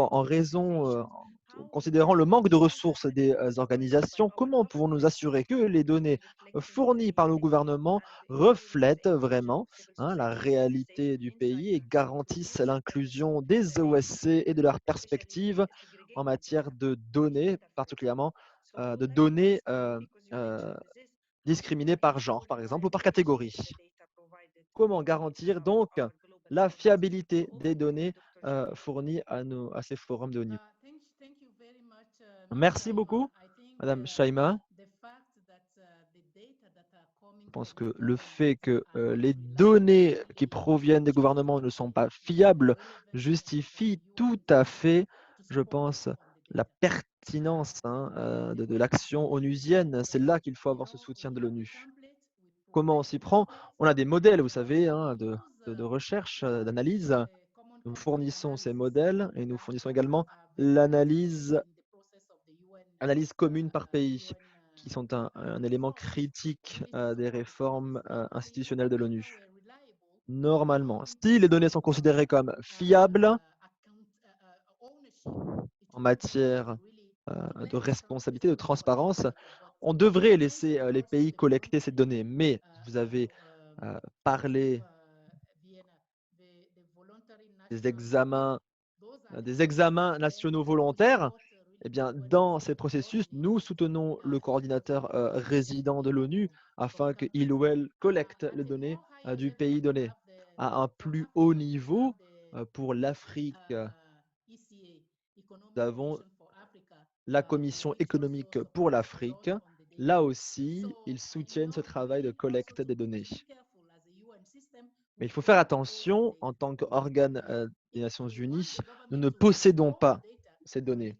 considérant le manque de ressources des organisations, comment pouvons nous assurer que les données fournies par nos gouvernements reflètent vraiment la réalité du pays et garantissent l'inclusion des OSC et de leurs perspectives en matière de données, particulièrement de données discriminées par genre, par exemple, ou par catégorie. Comment garantir donc la fiabilité des données fournies à ces forums de haut niveau? Merci beaucoup, Madame Shaima. Je pense que le fait que les données qui proviennent des gouvernements ne sont pas fiables justifie tout à fait, je pense, la pertinence de l'action onusienne. C'est là qu'il faut avoir ce soutien de l'ONU. Comment on s'y prend? On a des modèles, vous savez, de recherche, d'analyse. Nous fournissons ces modèles et nous fournissons également l'analyse commune par pays, qui sont un élément critique des réformes institutionnelles de l'ONU. Normalement, si les données sont considérées comme fiables en matière de responsabilité, de transparence, on devrait laisser les pays collecter ces données. Mais vous avez parlé des examens nationaux volontaires. Eh bien, dans ces processus, nous soutenons le coordinateur résident de l'ONU afin qu'il ou elle collecte les données du pays donné. À un plus haut niveau, pour l'Afrique, nous avons la Commission économique pour l'Afrique. Là aussi, ils soutiennent ce travail de collecte des données. Mais il faut faire attention, en tant qu'organe des Nations Unies, nous ne possédons pas ces données.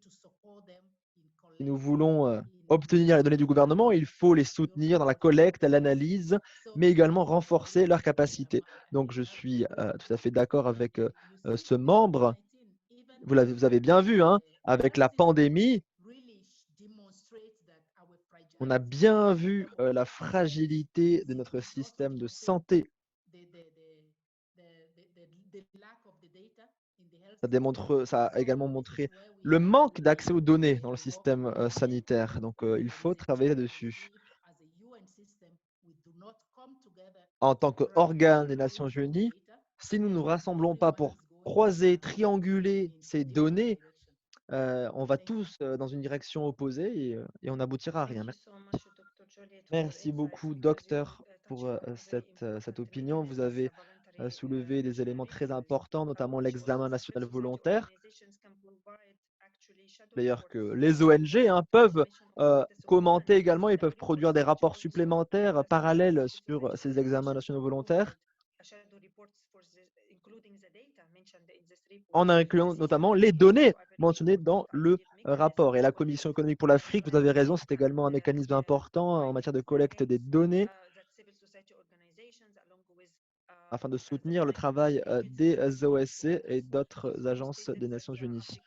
Si nous voulons obtenir les données du gouvernement, il faut les soutenir dans la collecte, l'analyse, mais également renforcer leurs capacités. Donc, je suis tout à fait d'accord avec ce membre. Vous avez bien vu, avec la pandémie, on a bien vu la fragilité de notre système de santé. Ça a également montré le manque d'accès aux données dans le système sanitaire. Donc, il faut travailler dessus. En tant qu'organe des Nations Unies, si nous ne nous rassemblons pas pour croiser, trianguler ces données, on va tous dans une direction opposée et on n'aboutira à rien. Merci beaucoup, docteur, pour cette opinion. Vous avez soulevé des éléments très importants, notamment l'examen national volontaire. D'ailleurs, que les ONG peuvent commenter également, ils peuvent produire des rapports supplémentaires parallèles sur ces examens nationaux volontaires. en incluant notamment les données mentionnées dans le rapport. Et la Commission économique pour l'Afrique, vous avez raison, c'est également un mécanisme important en matière de collecte des données afin de soutenir le travail des OSC et d'autres agences des Nations Unies.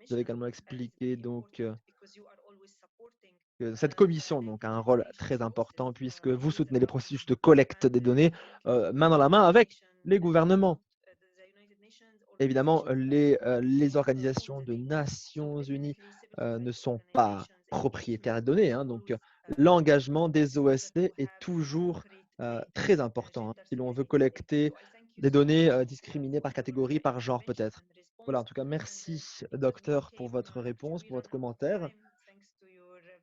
Vous avez également expliqué donc que cette commission donc, a un rôle très important puisque vous soutenez les processus de collecte des données main dans la main avec les gouvernements. Évidemment, les organisations de Nations Unies ne sont pas propriétaires de données, hein, donc l'engagement des OSC est toujours très important hein, si l'on veut collecter des données discriminées par catégorie, par genre peut-être. Voilà, en tout cas, merci docteur pour votre réponse, pour votre commentaire.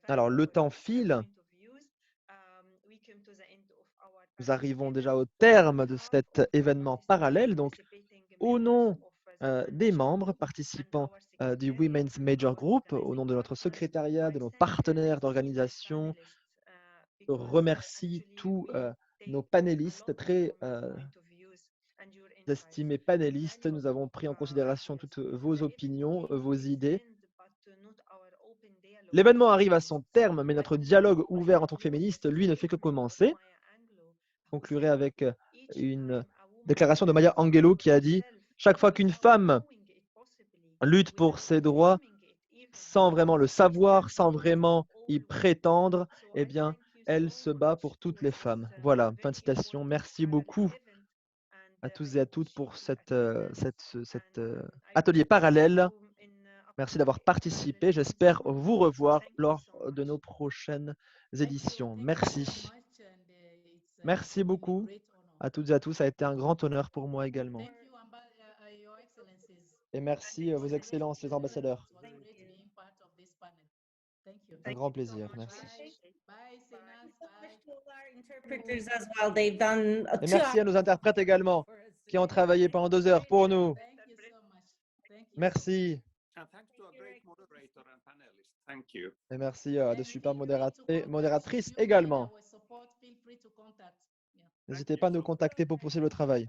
Alors, le temps file. Nous arrivons déjà au terme de cet événement parallèle. Donc, au nom des membres participants du Women's Major Group, au nom de notre secrétariat, de nos partenaires d'organisation, je remercie tous nos panélistes, très estimés panélistes. Nous avons pris en considération toutes vos opinions, vos idées. L'événement arrive à son terme, mais notre dialogue ouvert en tant que féministe, lui, ne fait que commencer. Je conclurai avec une déclaration de Maya Angelou qui a dit « Chaque fois qu'une femme lutte pour ses droits sans vraiment le savoir, sans vraiment y prétendre, eh bien, elle se bat pour toutes les femmes. » Voilà, fin de citation. Merci beaucoup à tous et à toutes pour cet atelier parallèle. Merci d'avoir participé. J'espère vous revoir lors de nos prochaines éditions. Merci. Merci beaucoup à toutes et à tous. Ça a été un grand honneur pour moi également. Et merci, Vos Excellences, les ambassadeurs. Un grand plaisir. Merci. Et merci à nos interprètes également, qui ont travaillé pendant 2 heures pour nous. Merci. Et merci à de super modératrices également. N'hésitez pas à nous contacter pour poursuivre le travail.